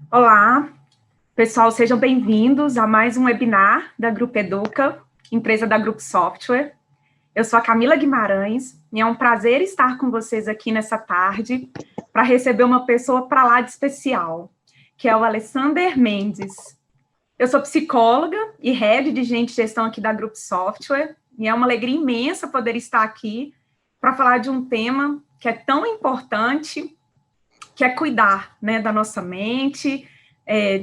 Olá, pessoal, sejam bem-vindos a mais um webinar da Grupo Educa, empresa da Grupo Software. Eu sou a Camila Guimarães e é um prazer estar com vocês aqui nessa tarde para receber uma pessoa para lá de especial, que é o Alessander Mendes. Eu sou psicóloga e head de gente de gestão aqui da Grupo Software e é uma alegria imensa poder estar aqui para falar de um tema que é tão importante, que é cuidar, né, da nossa mente,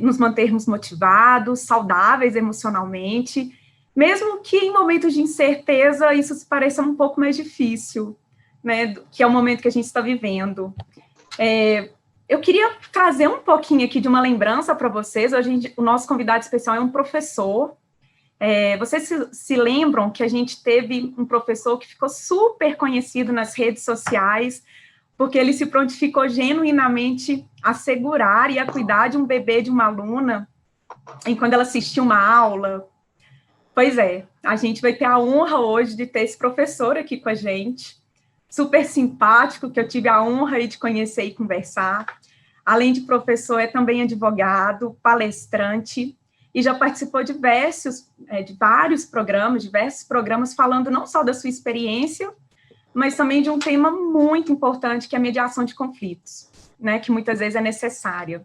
nos mantermos motivados, saudáveis emocionalmente, mesmo que em momentos de incerteza isso se pareça um pouco mais difícil, né, que é o momento que a gente está vivendo. Eu queria trazer um pouquinho aqui de uma lembrança para vocês. Hoje, o nosso convidado especial é um professor. Vocês se lembram que a gente teve um professor que ficou super conhecido nas redes sociais, porque ele se prontificou genuinamente a segurar e a cuidar de um bebê de uma aluna enquanto ela assistia uma aula. Pois é, a gente vai ter a honra hoje de ter esse professor aqui com a gente, super simpático, que eu tive a honra de conhecer e conversar. Além de professor, é também advogado, palestrante, e já participou de vários programas, diversos programas, falando não só da sua experiência, mas também de um tema muito importante, que é a mediação de conflitos, né, que muitas vezes é necessária.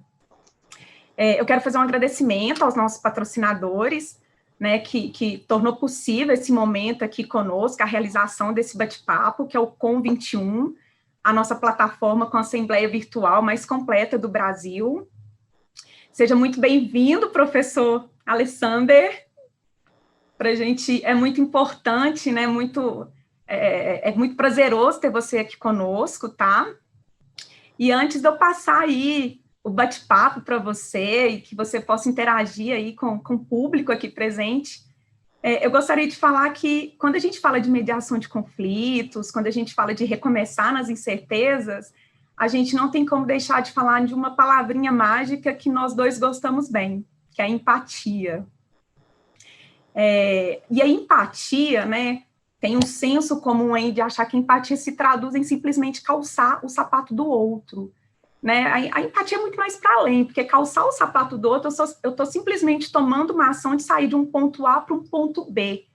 Eu quero fazer um agradecimento aos nossos patrocinadores, né, que tornou possível esse momento aqui conosco, a realização desse bate-papo, que é o Com21, a nossa plataforma com a assembleia virtual mais completa do Brasil. Seja muito bem-vindo, professor Alessander. Para a gente é muito importante, né, é muito prazeroso ter você aqui conosco, tá? E antes de eu passar aí o bate-papo para você e que você possa interagir aí com o público aqui presente, eu gostaria de falar que quando a gente fala de mediação de conflitos, quando a gente fala de recomeçar nas incertezas, a gente não tem como deixar de falar de uma palavrinha mágica que nós dois gostamos bem, que é a empatia. E a empatia, né, tem um senso comum aí de achar que a empatia se traduz em simplesmente calçar o sapato do outro, né? A empatia é muito mais para além, porque calçar o sapato do outro, eu estou simplesmente tomando uma ação de sair de um ponto A para um ponto B,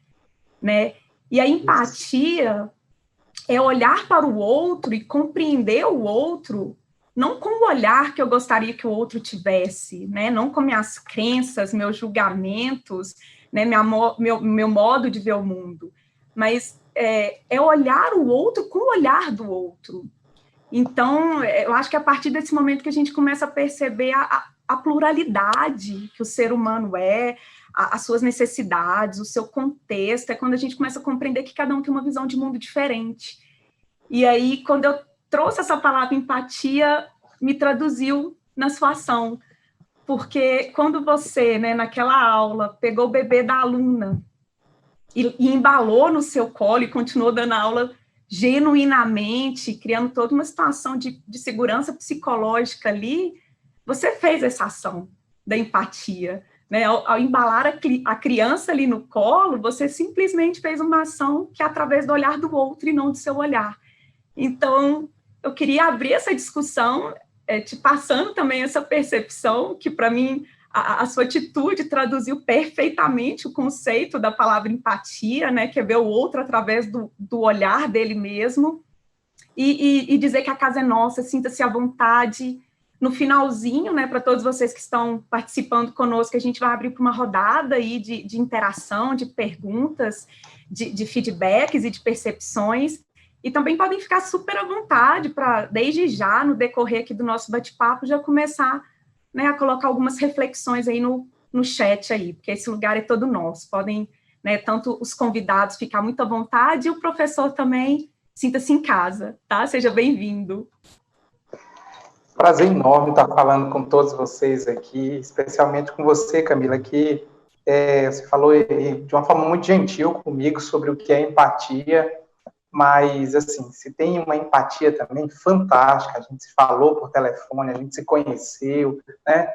né? E a empatia é olhar para o outro e compreender o outro, não com o olhar que eu gostaria que o outro tivesse, né? Não com minhas crenças, meus julgamentos, né? Meu modo de ver o mundo, mas é olhar o outro com o olhar do outro. Então, eu acho que a partir desse momento que a gente começa a perceber a pluralidade que o ser humano as suas necessidades, o seu contexto, é quando a gente começa a compreender que cada um tem uma visão de mundo diferente. E aí, quando eu trouxe essa palavra empatia, me traduziu na sua ação, porque quando você, né, naquela aula, pegou o bebê da aluna e embalou no seu colo e continuou dando aula genuinamente, criando toda uma situação de segurança psicológica ali, você fez essa ação da empatia, né? Ao embalar a criança ali no colo, você simplesmente fez uma ação que é através do olhar do outro e não do seu olhar. Então, eu queria abrir essa discussão, te passando também essa percepção, que para mim a sua atitude traduziu perfeitamente o conceito da palavra empatia, né, que é ver o outro através do olhar dele mesmo, e dizer que a casa é nossa, sinta-se à vontade. No finalzinho, né, para todos vocês que estão participando conosco, a gente vai abrir para uma rodada aí de interação, de perguntas, de feedbacks e de percepções, e também podem ficar super à vontade para, desde já, no decorrer aqui do nosso bate-papo, já começar, né, a colocar algumas reflexões aí no chat aí, porque esse lugar é todo nosso. Podem, né, tanto os convidados ficar muito à vontade, e o professor também sinta-se em casa, tá? Seja bem-vindo. Prazer enorme estar falando com todos vocês aqui, especialmente com você, Camila, que você falou de uma forma muito gentil comigo sobre o que é empatia, mas, assim, se tem uma empatia também fantástica, a gente se falou por telefone, a gente se conheceu, né?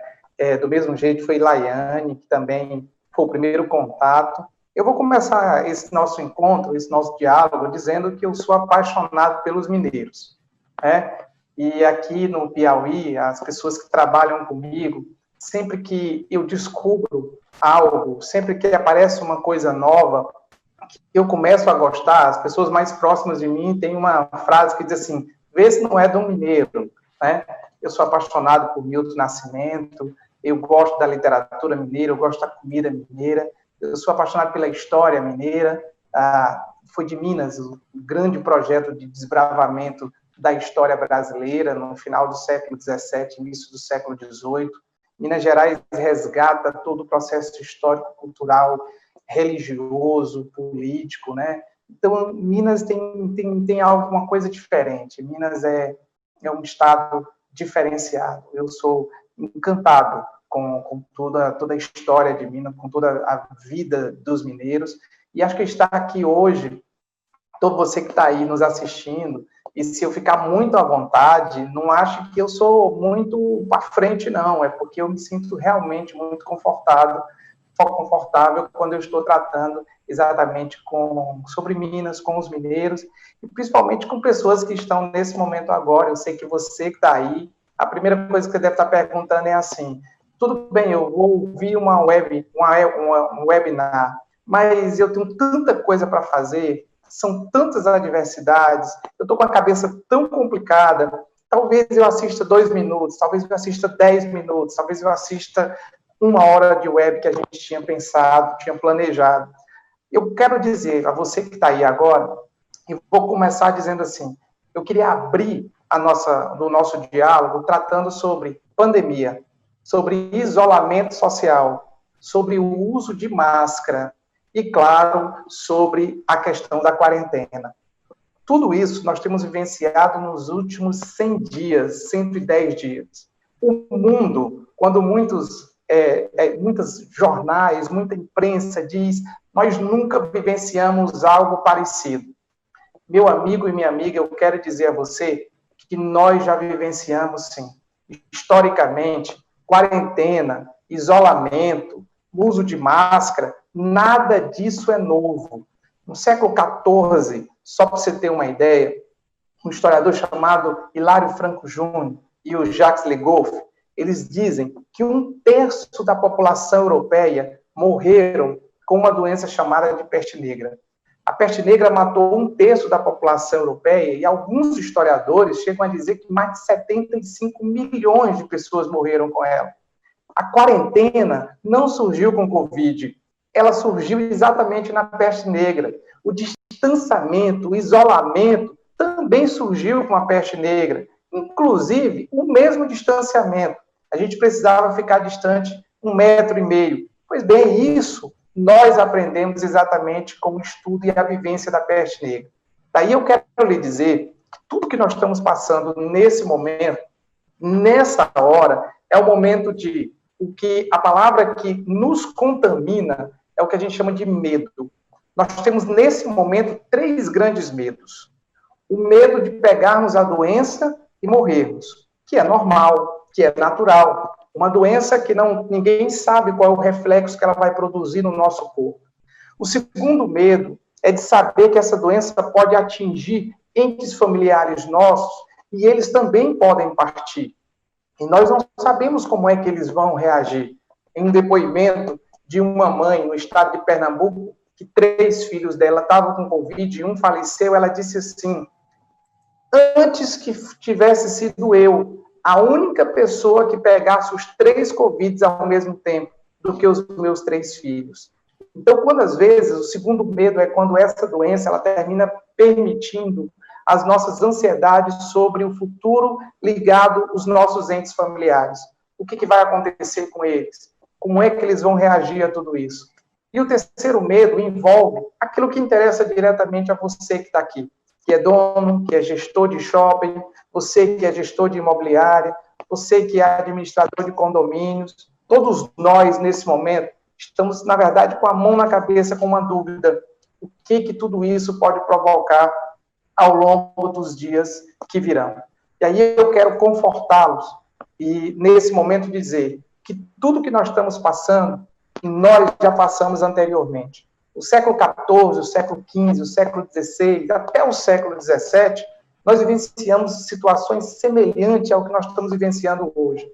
Do mesmo jeito foi Laiane, que também foi o primeiro contato. Eu vou começar esse nosso encontro, esse nosso diálogo, dizendo que eu sou apaixonado pelos mineiros, né? E aqui no Piauí, as pessoas que trabalham comigo sempre que eu descubro algo, sempre que aparece uma coisa nova, eu começo a gostar, as pessoas mais próximas de mim têm uma frase que diz assim, vê se não é de um mineiro, né? Eu sou apaixonado por Milton Nascimento, eu gosto da literatura mineira, eu gosto da comida mineira, eu sou apaixonado pela história mineira, foi de Minas o grande projeto de desbravamento da história brasileira no final do século XVII, início do século XVIII. Minas Gerais resgata todo o processo histórico-cultural, religioso, político, né? Então, Minas tem alguma coisa diferente. Minas é um estado diferenciado. Eu sou encantado com toda a história de Minas, com toda a vida dos mineiros. E acho que estar aqui hoje, todo você que está aí nos assistindo, e se eu ficar muito à vontade, não acho que eu sou muito para frente, não. É porque eu me sinto realmente muito confortável quando eu estou tratando exatamente sobre Minas, com os mineiros, e principalmente com pessoas que estão nesse momento agora. Eu sei que você que está aí, a primeira coisa que você deve estar perguntando é assim, tudo bem, eu vou ouvir um webinar, mas eu tenho tanta coisa para fazer, são tantas adversidades, eu estou com a cabeça tão complicada, talvez eu assista 2 minutos, talvez eu assista 10 minutos, talvez eu assista 1 hora de web que a gente tinha pensado, tinha planejado. Eu quero dizer a você que está aí agora, e vou começar dizendo assim, eu queria abrir o nosso diálogo tratando sobre pandemia, sobre isolamento social, sobre o uso de máscara e, claro, sobre a questão da quarentena. Tudo isso nós temos vivenciado nos últimos 100 dias, 110 dias. O mundo, quando muitos jornais, muita imprensa diz, nós nunca vivenciamos algo parecido. Meu amigo e minha amiga, eu quero dizer a você que nós já vivenciamos, sim, historicamente, quarentena, isolamento, uso de máscara, nada disso é novo. No século XIV, só para você ter uma ideia, um historiador chamado Hilário Franco Júnior e o Jacques Le Goff, eles dizem que 1/3 da população europeia morreram com uma doença chamada de peste negra. A peste negra matou 1/3 da população europeia e alguns historiadores chegam a dizer que mais de 75 milhões de pessoas morreram com ela. A quarentena não surgiu com Covid, ela surgiu exatamente na peste negra. O distanciamento, o isolamento também surgiu com a peste negra, inclusive o mesmo distanciamento. A gente precisava ficar distante 1,5 metro. Pois bem, isso nós aprendemos exatamente com o estudo e a vivência da peste negra. Daí eu quero lhe dizer que tudo que nós estamos passando nesse momento, nessa hora, é o momento de o que a palavra que nos contamina é o que a gente chama de medo. Nós temos nesse momento 3 grandes medos. O medo de pegarmos a doença e morrermos, que é normal, que é natural. Uma doença que ninguém sabe qual é o reflexo que ela vai produzir no nosso corpo. O segundo medo é de saber que essa doença pode atingir entes familiares nossos e eles também podem partir. E nós não sabemos como é que eles vão reagir. Em um depoimento de uma mãe no estado de Pernambuco, que 3 filhos dela estavam com Covid e um faleceu, ela disse assim, antes que tivesse sido eu, a única pessoa que pegasse os 3 Covids ao mesmo tempo do que os meus 3 filhos. Então, quando às vezes, o segundo medo é quando essa doença ela termina permitindo as nossas ansiedades sobre o futuro ligado aos nossos entes familiares. O que vai acontecer com eles? Como é que eles vão reagir a tudo isso? E o terceiro medo envolve aquilo que interessa diretamente a você que está aqui, que é dono, que é gestor de shopping, você que é gestor de imobiliária, você que é administrador de condomínios. Todos nós, nesse momento, estamos, na verdade, com a mão na cabeça, com uma dúvida. O que tudo isso pode provocar ao longo dos dias que virão? E aí eu quero confortá-los e, nesse momento, dizer que tudo que nós estamos passando, nós já passamos anteriormente. O século XIV, o século XV, o século XVI, até o século XVII, nós vivenciamos situações semelhantes ao que nós estamos vivenciando hoje.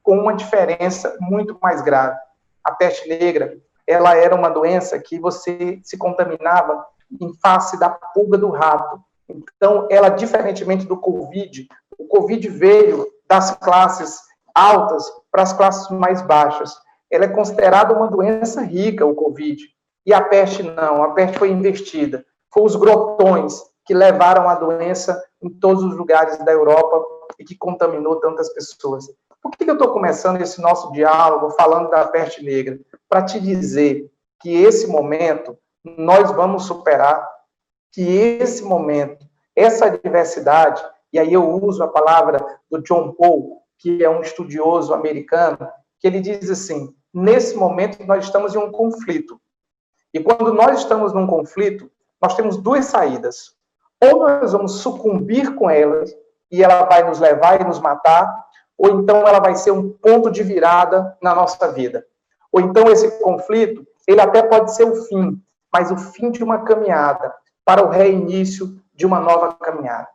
com uma diferença muito mais grave. A peste negra, ela era uma doença que você se contaminava em face da pulga do rato. Então, ela, diferentemente do Covid, o Covid veio das classes altas para as classes mais baixas. Ela é considerada uma doença rica, o Covid. E a peste não, a peste foi investida. Foram os grotões que levaram a doença em todos os lugares da Europa e que contaminou tantas pessoas. Por que eu estou começando esse nosso diálogo falando da peste negra? Para te dizer que esse momento nós vamos superar, que esse momento, essa adversidade, e aí eu uso a palavra do John Paul, que é um estudioso americano, que ele diz assim, nesse momento nós estamos em um conflito. E quando nós estamos num conflito, nós temos duas saídas. Ou nós vamos sucumbir com ela, e ela vai nos levar e nos matar, ou então ela vai ser um ponto de virada na nossa vida. Ou então esse conflito, ele até pode ser o fim, mas o fim de uma caminhada para o reinício de uma nova caminhada.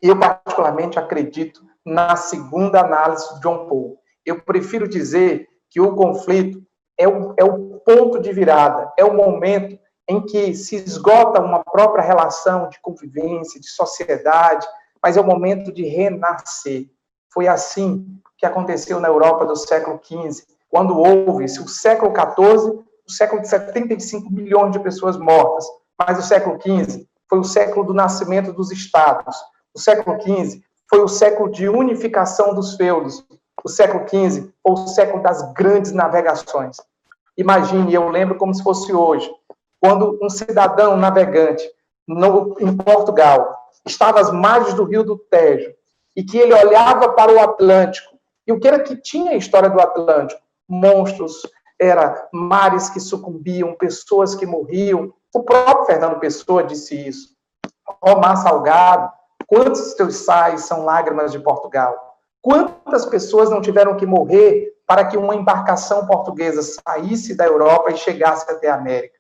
Eu, particularmente, acredito na segunda análise de John Paul. Eu prefiro dizer que o conflito é o ponto de virada, é o momento em que se esgota uma própria relação de convivência, de sociedade, mas é o momento de renascer. Foi assim que aconteceu na Europa do século XV, quando houve-se o século XIV, o século de 75 milhões de pessoas mortas, mas o século XV foi o século do nascimento dos estados. O século XV foi o século de unificação dos feudos. O século XV foi o século das grandes navegações. Imagine, eu lembro como se fosse hoje, quando um cidadão navegante em Portugal estava às margens do rio do Tejo e que ele olhava para o Atlântico. E o que era que tinha a história do Atlântico? Monstros, era mares que sucumbiam, pessoas que morriam. O próprio Fernando Pessoa disse isso. Ó mar salgado, quantos teus sais são lágrimas de Portugal? Quantas pessoas não tiveram que morrer para que uma embarcação portuguesa saísse da Europa e chegasse até a América?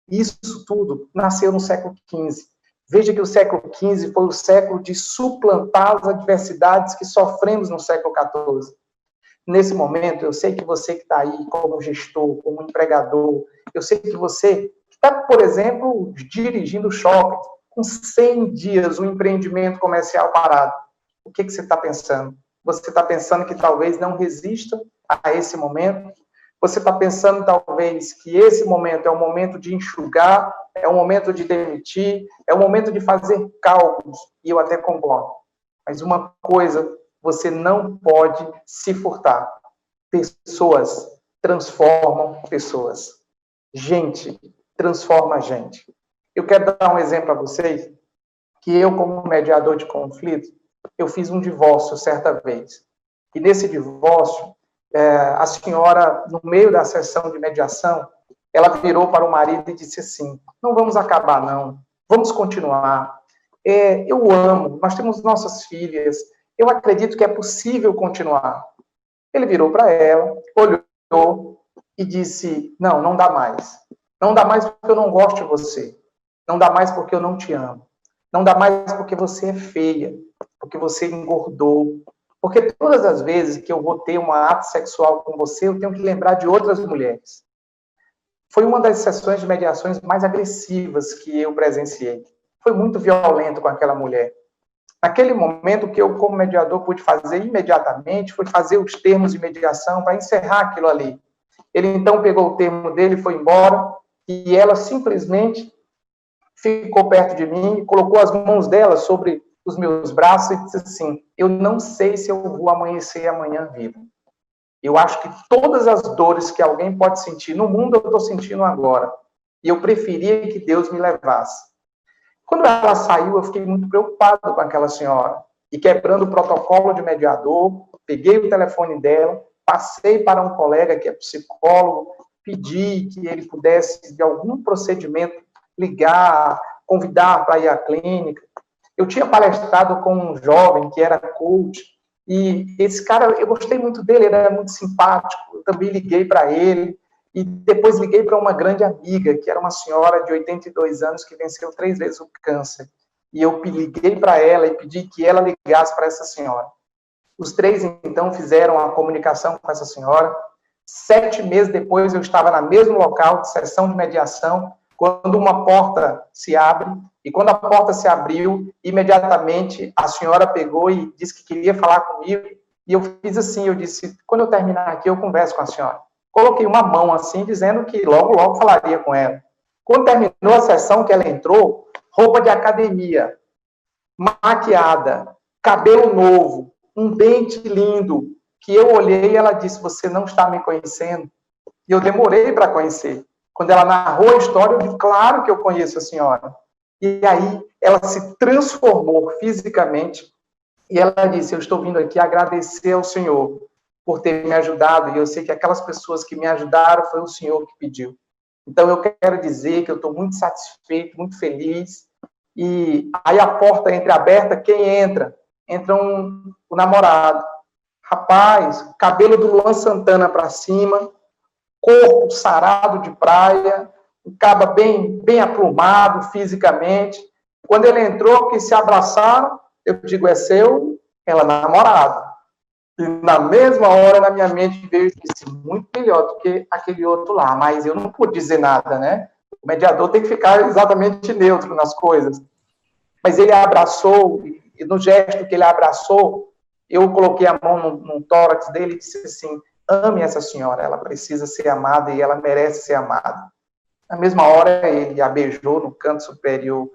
Isso tudo nasceu no século XV. Veja que o século XV foi o século de suplantar as adversidades que sofremos no século XIV. Nesse momento, eu sei que você que está aí como gestor, como empregador, eu sei que você está, por exemplo, dirigindo shopping, com 100 dias, um empreendimento comercial parado. O que você está pensando? Você está pensando que talvez não resista a esse momento? Você está pensando, talvez, que esse momento é o momento de enxugar, é o momento de demitir, é o momento de fazer cálculos, e eu até concordo. Mas uma coisa, você não pode se furtar. Pessoas transformam pessoas. Gente transforma gente. Eu quero dar um exemplo a vocês, que eu, como mediador de conflito, eu fiz um divórcio certa vez. E nesse divórcio, a senhora, no meio da sessão de mediação, ela virou para o marido e disse assim, não vamos acabar não, vamos continuar. Eu amo, nós temos nossas filhas, eu acredito que é possível continuar. Ele virou para ela, olhou e disse, não, não dá mais. Não dá mais porque eu não gosto de você. Não dá mais porque eu não te amo. Não dá mais porque você é feia, porque você engordou. Porque todas as vezes que eu vou ter um ato sexual com você, eu tenho que lembrar de outras mulheres. Foi uma das sessões de mediações mais agressivas que eu presenciei. Foi muito violento com aquela mulher. Naquele momento, o que eu, como mediador, pude fazer imediatamente foi fazer os termos de mediação para encerrar aquilo ali. Ele, então, pegou o termo dele, foi embora, e ela simplesmente ficou perto de mim, colocou as mãos dela sobre os meus braços e disse assim, eu não sei se eu vou amanhecer amanhã vivo. Eu acho que todas as dores que alguém pode sentir no mundo, eu estou sentindo agora. E eu preferia que Deus me levasse. Quando ela saiu, eu fiquei muito preocupado com aquela senhora. E quebrando o protocolo de mediador, peguei o telefone dela, passei para um colega que é psicólogo, pedi que ele pudesse, de algum procedimento, ligar, convidar para ir à clínica. Eu tinha palestrado com um jovem que era coach, e esse cara, eu gostei muito dele, ele era muito simpático, eu também liguei para ele, e depois liguei para uma grande amiga, que era uma senhora de 82 anos, que venceu 3 vezes o câncer. E eu liguei para ela e pedi que ela ligasse para essa senhora. Os três, então, fizeram a comunicação com essa senhora. 7 meses depois, eu estava no mesmo local de sessão de mediação, quando uma porta se abre, e quando a porta se abriu, imediatamente a senhora pegou e disse que queria falar comigo, e eu fiz assim, eu disse, quando eu terminar aqui, eu converso com a senhora. Coloquei uma mão assim, dizendo que logo, logo falaria com ela. Quando terminou a sessão que ela entrou, roupa de academia, maquiada, cabelo novo, um dente lindo, que eu olhei e ela disse, você não está me conhecendo? E eu demorei para conhecer. Quando ela narrou a história, eu disse, claro que eu conheço a senhora. E aí, ela se transformou fisicamente, e ela disse, eu estou vindo aqui agradecer ao senhor por ter me ajudado, e eu sei que aquelas pessoas que me ajudaram foi o senhor que pediu. Então, eu quero dizer que eu estou muito satisfeito, muito feliz, e aí a porta entreaberta, quem entra? Entra o namorado. Rapaz, cabelo do Luan Santana para cima, corpo sarado de praia, um caba bem aplumado fisicamente. Quando ele entrou, que se abraçaram, eu digo, é seu? Ela, namorado. E na mesma hora, na minha mente, veio e disse, muito melhor do que aquele outro lá, mas eu não pude dizer nada, né? O mediador tem que ficar exatamente neutro nas coisas. Mas ele abraçou, e no gesto que ele abraçou, eu coloquei a mão no tórax dele e disse assim, ame essa senhora, ela precisa ser amada e ela merece ser amada. Na mesma hora, ele a beijou no canto superior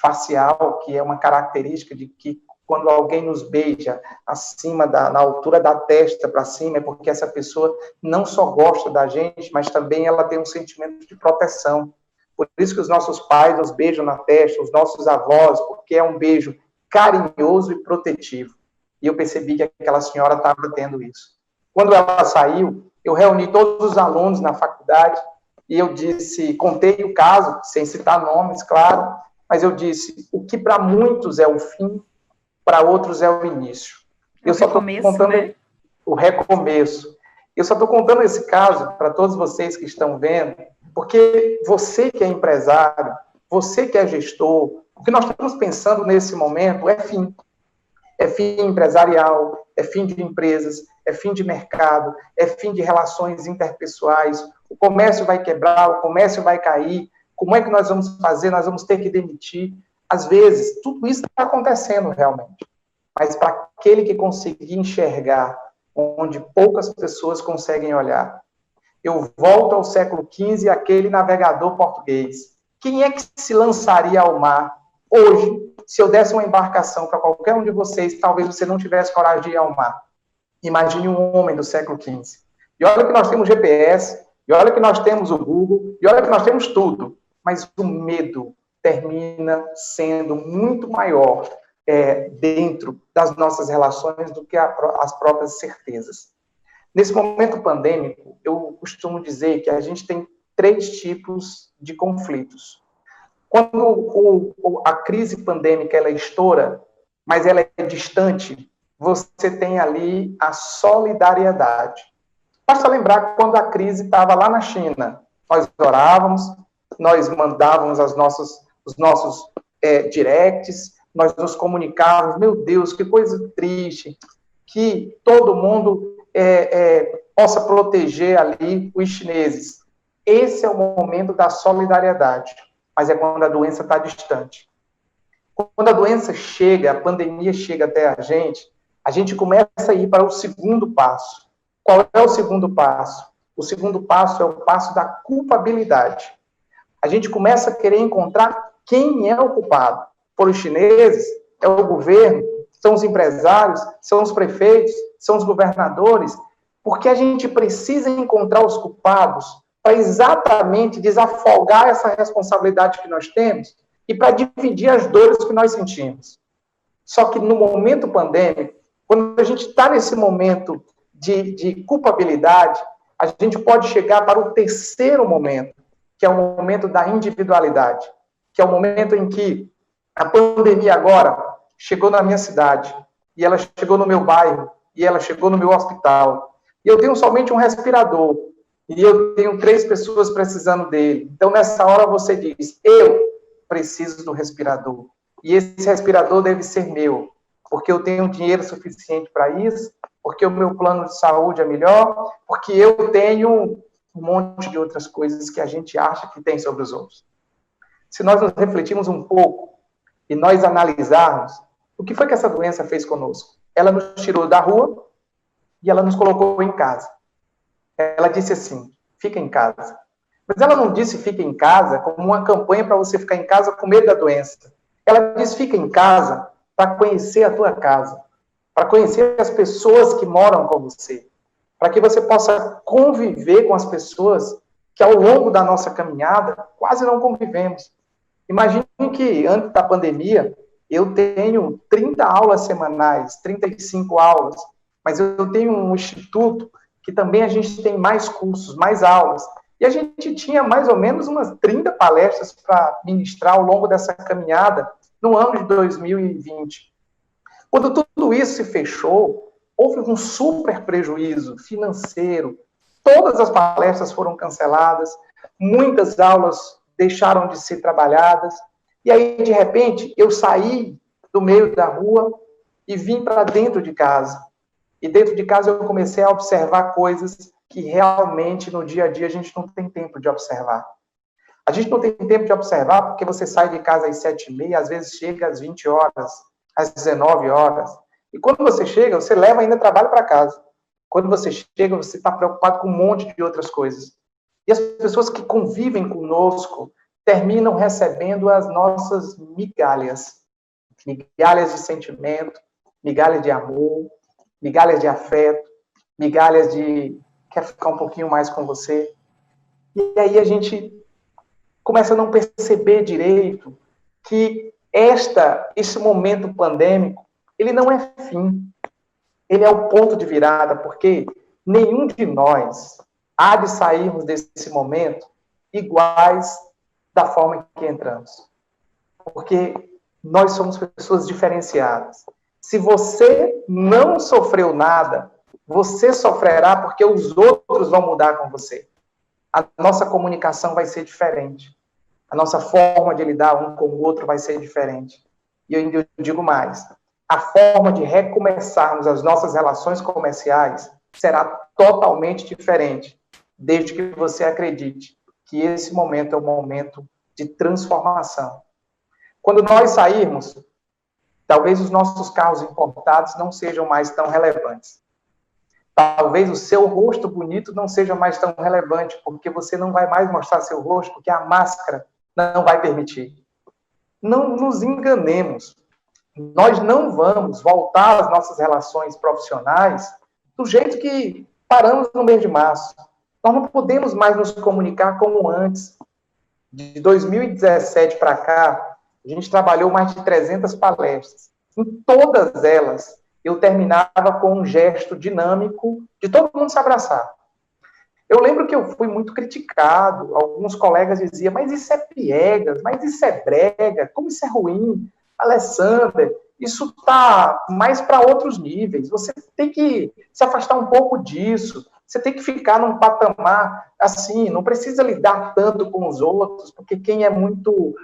facial, que é uma característica de que quando alguém nos beija acima, na altura da testa para cima, é porque essa pessoa não só gosta da gente, mas também ela tem um sentimento de proteção. Por isso que os nossos pais nos beijam na testa, os nossos avós, porque é um beijo carinhoso e protetivo. E eu percebi que aquela senhora estava tendo isso. Quando ela saiu, eu reuni todos os alunos na faculdade e eu disse, contei o caso, sem citar nomes, claro, mas eu disse, o que para muitos é o fim, para outros é o início. Eu só estou contando, né? O recomeço. Eu só estou contando esse caso para todos vocês que estão vendo, porque você que é empresário, você que é gestor, o que nós estamos pensando nesse momento é fim. É fim empresarial, é fim de empresas, é fim de mercado, é fim de relações interpessoais. O comércio vai quebrar, o comércio vai cair. Como é que nós vamos fazer? Nós vamos ter que demitir. Às vezes, tudo isso está acontecendo realmente. Mas para aquele que conseguir enxergar onde poucas pessoas conseguem olhar, eu volto ao século XV, aquele navegador português. Quem é que se lançaria ao mar hoje, se eu desse uma embarcação para qualquer um de vocês, talvez você não tivesse coragem de ir ao mar? Imagine um homem do século XV. E olha que nós temos GPS, e olha que nós temos o Google, e olha que nós temos tudo. Mas o medo termina sendo muito maior dentro das nossas relações do que as próprias certezas. Nesse momento pandêmico, eu costumo dizer que a gente tem 3 tipos de conflitos. Quando a crise pandêmica ela estoura, mas ela é distante, você tem ali a solidariedade. Basta lembrar quando a crise estava lá na China. Nós orávamos, nós mandávamos os nossos directs, nós nos comunicávamos, meu Deus, que coisa triste, que todo mundo possa proteger ali os chineses. Esse é o momento da solidariedade, mas é quando a doença está distante. Quando a doença chega, a pandemia chega até a gente começa a ir para o segundo passo. Qual é o segundo passo? O segundo passo é o passo da culpabilidade. A gente começa a querer encontrar quem é o culpado. Por os chineses, é o governo, são os empresários, são os prefeitos, são os governadores, porque a gente precisa encontrar os culpados para exatamente desafogar essa responsabilidade que nós temos e para dividir as dores que nós sentimos. Só que no momento pandêmico, quando a gente está nesse momento de culpabilidade, a gente pode chegar para o terceiro momento, que é o momento da individualidade, que é o momento em que a pandemia agora chegou na minha cidade, e ela chegou no meu bairro, e ela chegou no meu hospital, e eu tenho somente um respirador, e eu tenho 3 pessoas precisando dele. Então, nessa hora, você diz, eu preciso do respirador, e esse respirador deve ser meu. porque eu tenho dinheiro suficiente para isso, porque o meu plano de saúde é melhor, porque eu tenho um monte de outras coisas que a gente acha que tem sobre os outros. Se nós nos refletirmos um pouco e nós analisarmos o que foi que essa doença fez conosco, ela nos tirou da rua e ela nos colocou em casa. Ela disse assim, fica em casa. Mas ela não disse fica em casa como uma campanha para você ficar em casa com medo da doença. Ela disse fica em casa para conhecer a tua casa, para conhecer as pessoas que moram com você, para que você possa conviver com as pessoas que ao longo da nossa caminhada quase não convivemos. Imagine que antes da pandemia eu tenho 30 aulas semanais, 35 aulas, mas eu tenho um instituto que também a gente tem mais cursos, mais aulas, e a gente tinha mais ou menos umas 30 palestras para ministrar ao longo dessa caminhada no ano de 2020. Quando tudo isso se fechou, houve um super prejuízo financeiro, todas as palestras foram canceladas, muitas aulas deixaram de ser trabalhadas, e aí, de repente, eu saí do meio da rua e vim para dentro de casa. E dentro de casa eu comecei a observar coisas que realmente no dia a dia a gente não tem tempo de observar. A gente não tem tempo de observar porque você sai de casa às 7h30, às vezes chega às 20 horas, às 19 horas. E quando você chega, você leva ainda trabalho para casa. Quando você chega, você está preocupado com um monte de outras coisas. E as pessoas que convivem conosco terminam recebendo as nossas migalhas. Migalhas de sentimento, migalhas de amor, migalhas de afeto, migalhas de quer ficar um pouquinho mais com você. E aí a gente começa a não perceber direito que esse momento pandêmico, ele não é fim. Ele é o ponto de virada, porque nenhum de nós há de sairmos desse momento iguais da forma que entramos. Porque nós somos pessoas diferenciadas. Se você não sofreu nada, você sofrerá porque os outros vão mudar com você. A nossa comunicação vai ser diferente. A nossa forma de lidar um com o outro vai ser diferente. E eu digo mais, a forma de recomeçarmos as nossas relações comerciais será totalmente diferente, desde que você acredite que esse momento é um momento de transformação. Quando nós sairmos, talvez os nossos carros importados não sejam mais tão relevantes. Talvez o seu rosto bonito não seja mais tão relevante, porque você não vai mais mostrar seu rosto, porque a máscara não vai permitir. Não nos enganemos. Nós não vamos voltar às nossas relações profissionais do jeito que paramos no mês de março. Nós não podemos mais nos comunicar como antes. De 2017 para cá, a gente trabalhou mais de 300 palestras. Em todas elas, eu terminava com um gesto dinâmico de todo mundo se abraçar. Eu lembro que eu fui muito criticado. Alguns colegas diziam, mas isso é piegas, mas isso é brega, como isso é ruim. Alessander, isso está mais para outros níveis. Você tem que se afastar um pouco disso. Você tem que ficar num patamar assim, não precisa lidar tanto com os outros, porque quem é muito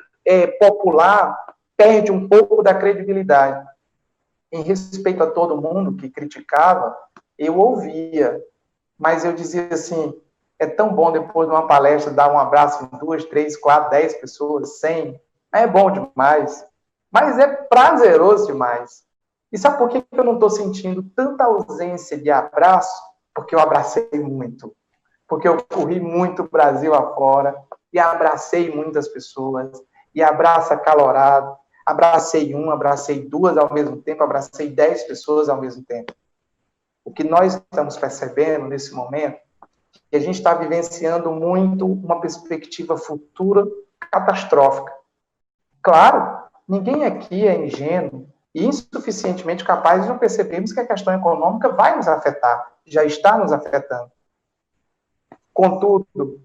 popular perde um pouco da credibilidade. Em respeito a todo mundo que criticava, eu ouvia, mas eu dizia assim, é tão bom depois de uma palestra dar um abraço em 2, 3, 4, 10 pessoas, 100, é bom demais, mas é prazeroso demais. E sabe por que eu não estou sentindo tanta ausência de abraço? Porque eu abracei muito, porque eu corri muito o Brasil afora, e abracei muitas pessoas, e abraço acalorado, abracei uma, abracei duas ao mesmo tempo, abracei 10 pessoas ao mesmo tempo. O que nós estamos percebendo nesse momento é que a gente está vivenciando muito uma perspectiva futura catastrófica. Claro, ninguém aqui é ingênuo e insuficientemente capaz de não percebermos que a questão econômica vai nos afetar, já está nos afetando. Contudo,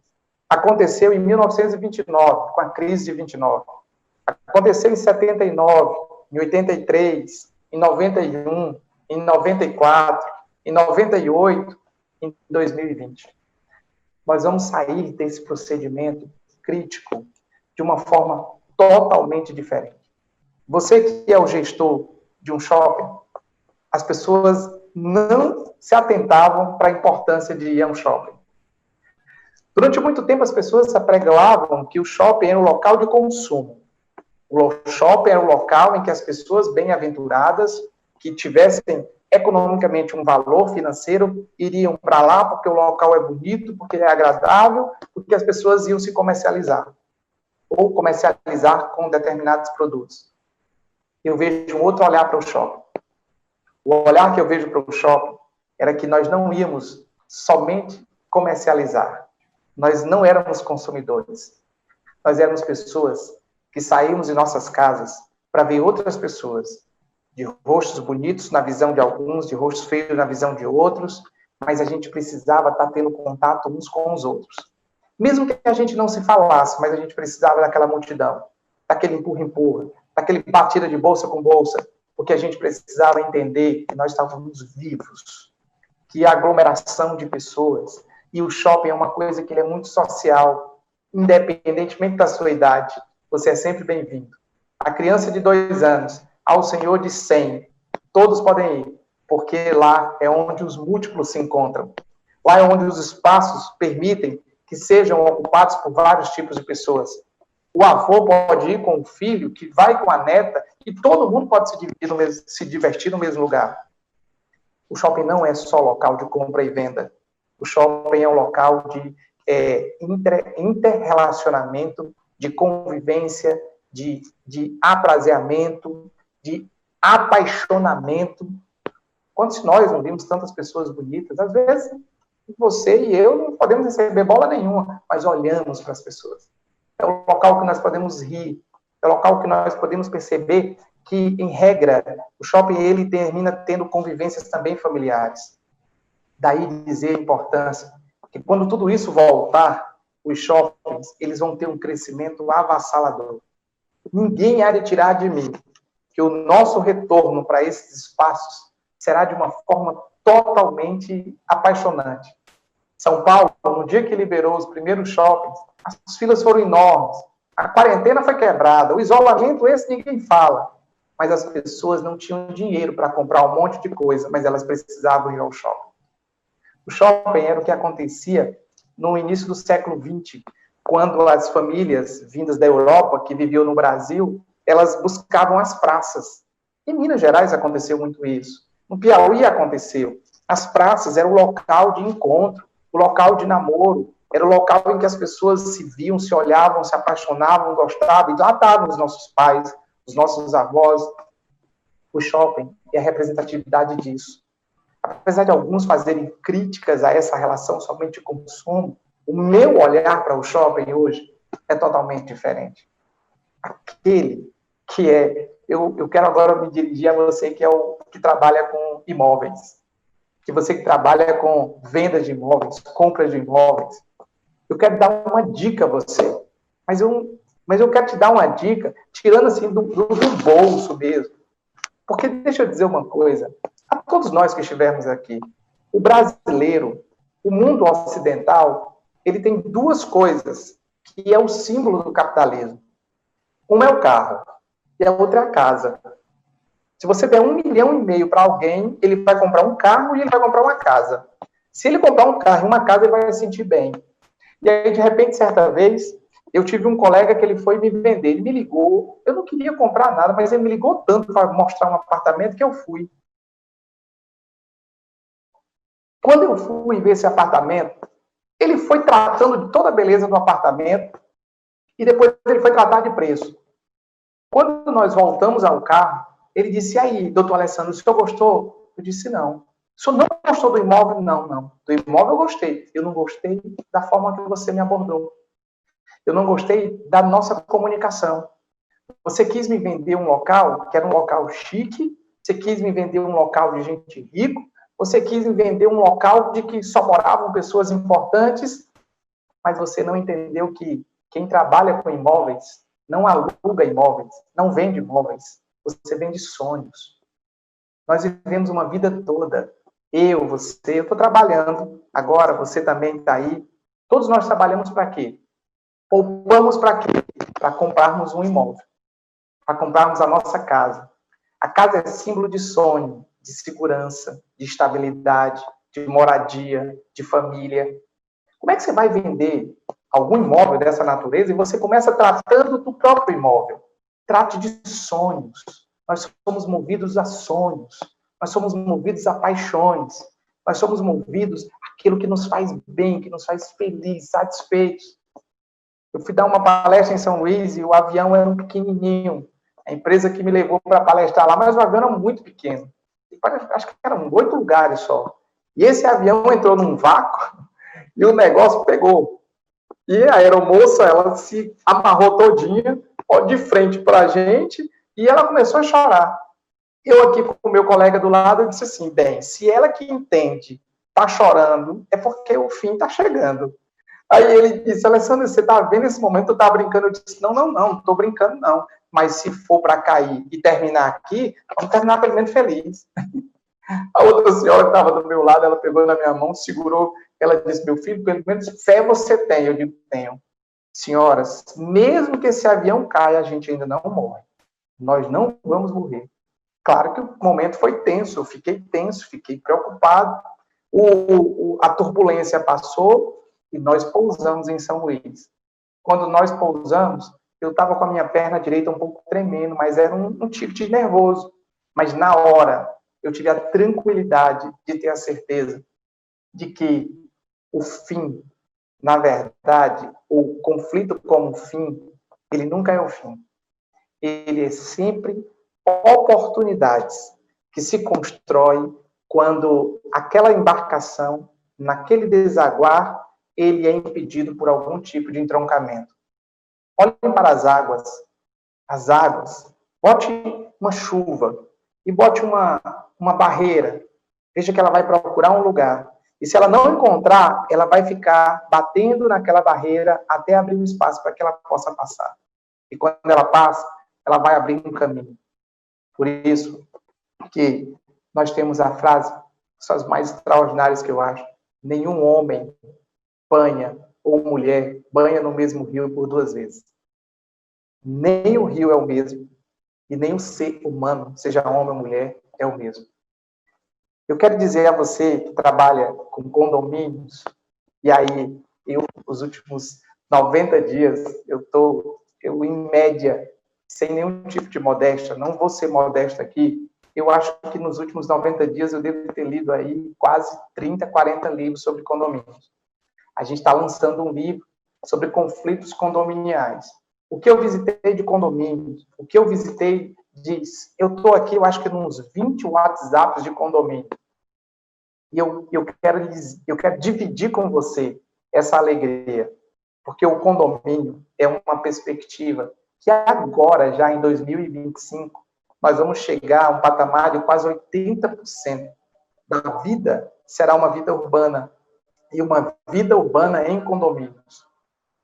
aconteceu em 1929, com a crise de 29. Aconteceu em 79, em 83, em 91, em 94, em 98, em 2020. Nós vamos sair desse procedimento crítico de uma forma totalmente diferente. Você que é o gestor de um shopping, as pessoas não se atentavam para a importância de ir a um shopping. Durante muito tempo, as pessoas se apregoavam que o shopping era um local de consumo. O shopping era um local em que as pessoas bem-aventuradas, que tivessem economicamente um valor financeiro, iriam para lá porque o local é bonito, porque é agradável, porque as pessoas iam se comercializar, ou comercializar com determinados produtos. Eu vejo um outro olhar para o shopping. O olhar que eu vejo para o shopping era que nós não íamos somente comercializar. Nós não éramos consumidores. Nós éramos pessoas que saímos de nossas casas para ver outras pessoas, de rostos bonitos na visão de alguns, de rostos feios na visão de outros, mas a gente precisava estar tendo contato uns com os outros. Mesmo que a gente não se falasse, mas a gente precisava daquela multidão, daquele empurra-empurra, daquele batida de bolsa com bolsa, porque a gente precisava entender que nós estávamos vivos, que a aglomeração de pessoas, e o shopping é uma coisa que ele é muito social, independentemente da sua idade, você é sempre bem-vindo. A criança de 2 anos, ao senhor de 100, todos podem ir, porque lá é onde os múltiplos se encontram. Lá é onde os espaços permitem que sejam ocupados por vários tipos de pessoas. O avô pode ir com o filho, que vai com a neta, e todo mundo pode se divertir no mesmo lugar. O shopping não é só local de compra e venda. O shopping é um local de interrelacionamento, de convivência, de aprazeamento, de apaixonamento. Quantos de nós não vimos tantas pessoas bonitas? Às vezes, você e eu não podemos receber bola nenhuma, mas olhamos para as pessoas. É o local que nós podemos rir, é o local que nós podemos perceber que, em regra, o shopping ele termina tendo convivências também familiares. Daí dizer a importância que quando tudo isso voltar, os shoppings eles vão ter um crescimento avassalador. Ninguém há de tirar de mim que o nosso retorno para esses espaços será de uma forma totalmente apaixonante. São Paulo, no dia que liberou os primeiros shoppings, as filas foram enormes, a quarentena foi quebrada, o isolamento esse ninguém fala, mas as pessoas não tinham dinheiro para comprar um monte de coisa, mas elas precisavam ir ao shopping. O shopping era o que acontecia no início do século XX, quando as famílias vindas da Europa, que viviam no Brasil, elas buscavam as praças. Em Minas Gerais aconteceu muito isso. No Piauí aconteceu. As praças eram o local de encontro, o local de namoro, era o local em que as pessoas se viam, se olhavam, se apaixonavam, gostavam, e lá estavam os nossos pais, os nossos avós. O shopping é a representatividade disso. Apesar de alguns fazerem críticas a essa relação somente de consumo, o meu olhar para o shopping hoje é totalmente diferente. Aquele que é... Eu quero agora me dirigir a você que é o que trabalha com imóveis. Que você que trabalha com vendas de imóveis, compras de imóveis. Eu quero dar uma dica a você. Mas eu quero te dar uma dica tirando assim do bolso mesmo. Porque deixa eu dizer uma coisa. A todos nós que estivermos aqui, o brasileiro, o mundo ocidental, ele tem 2 coisas que é o símbolo do capitalismo. Uma é o carro e a outra é a casa. Se você der 1,5 milhão para alguém, ele vai comprar um carro e ele vai comprar uma casa. Se ele comprar um carro e uma casa, ele vai se sentir bem. E aí, de repente, certa vez, eu tive um colega que ele foi me vender. Ele me ligou, eu não queria comprar nada, mas ele me ligou tanto para mostrar um apartamento que eu fui. Quando eu fui ver esse apartamento, ele foi tratando de toda a beleza do apartamento e depois ele foi tratar de preço. Quando nós voltamos ao carro, ele disse, e aí, doutor Alessandro, o senhor gostou? Eu disse, não. O senhor não gostou do imóvel? Não, não. Do imóvel eu gostei. Eu não gostei da forma que você me abordou. Eu não gostei da nossa comunicação. Você quis me vender um local que era um local chique, você quis me vender um local de gente rica, você quis me vender um local de que só moravam pessoas importantes, mas você não entendeu que quem trabalha com imóveis não aluga imóveis, não vende imóveis, você vende sonhos. Nós vivemos uma vida toda. Você, eu estou trabalhando, agora você também está aí. Todos nós trabalhamos para quê? Poupamos para quê? Para comprarmos um imóvel, para comprarmos a nossa casa. A casa é símbolo de sonho, de segurança, de estabilidade, de moradia, de família. Como é que você vai vender algum imóvel dessa natureza e você começa tratando do próprio imóvel? Trate de sonhos. Nós somos movidos a sonhos. Nós somos movidos a paixões. Nós somos movidos àquilo que nos faz bem, que nos faz felizes, satisfeitos. Eu fui dar uma palestra em São Luís e o avião era um pequenininho. A empresa que me levou para palestrar lá, mas o avião era muito pequeno. Acho que eram 8 lugares só. E esse avião entrou num vácuo e o negócio pegou. E a aeromoça, ela se amarrou todinha, de frente para a gente, e ela começou a chorar. Eu aqui com o meu colega do lado, eu disse assim, bem, se ela que entende está chorando, é porque o fim está chegando. Aí ele disse, Alessandro, você está vendo esse momento, tu está brincando? Eu disse, não estou brincando não, mas se for para cair e terminar aqui, vamos terminar pelo menos feliz. A outra senhora que estava do meu lado, ela pegou na minha mão, segurou, ela disse, meu filho, pelo menos fé você tem. Eu digo, tenho. Senhoras, mesmo que esse avião caia, a gente ainda não morre. Nós não vamos morrer. Claro que o momento foi tenso, eu fiquei tenso, fiquei preocupado. A turbulência passou e nós pousamos em São Luís. Quando nós pousamos, eu estava com a minha perna direita um pouco tremendo, mas era um tilt nervoso. Mas na hora, eu tive a tranquilidade de ter a certeza de que o fim, na verdade, o conflito como fim, ele nunca é o fim. Ele é sempre oportunidades que se constrói quando aquela embarcação, naquele desaguar, ele é impedido por algum tipo de entroncamento. Olhem para as águas, bote uma chuva e bote uma barreira. Veja que ela vai procurar um lugar. E se ela não encontrar, ela vai ficar batendo naquela barreira até abrir um espaço para que ela possa passar. E quando ela passa, ela vai abrir um caminho. Por isso que nós temos a frase, são as mais extraordinárias que eu acho. Nenhum homem banha ou mulher banha no mesmo rio por 2 vezes. Nem o rio é o mesmo e nem o ser humano, seja homem ou mulher, é o mesmo. Eu quero dizer a você que trabalha com condomínios, e aí, os últimos 90 dias, eu em média, sem nenhum tipo de modéstia, não vou ser modesto aqui, eu acho que nos últimos 90 dias eu devo ter lido aí quase 30, 40 livros sobre condomínios. A gente está lançando um livro sobre conflitos condominiais. O que eu visitei de condomínios, o que eu visitei diz, eu estou aqui, eu acho que nos 20 WhatsApps de condomínio. E eu quero dividir com você essa alegria, porque o condomínio é uma perspectiva que agora, já em 2025, nós vamos chegar a um patamar de quase 80% da vida será uma vida urbana, e uma vida urbana em condomínios.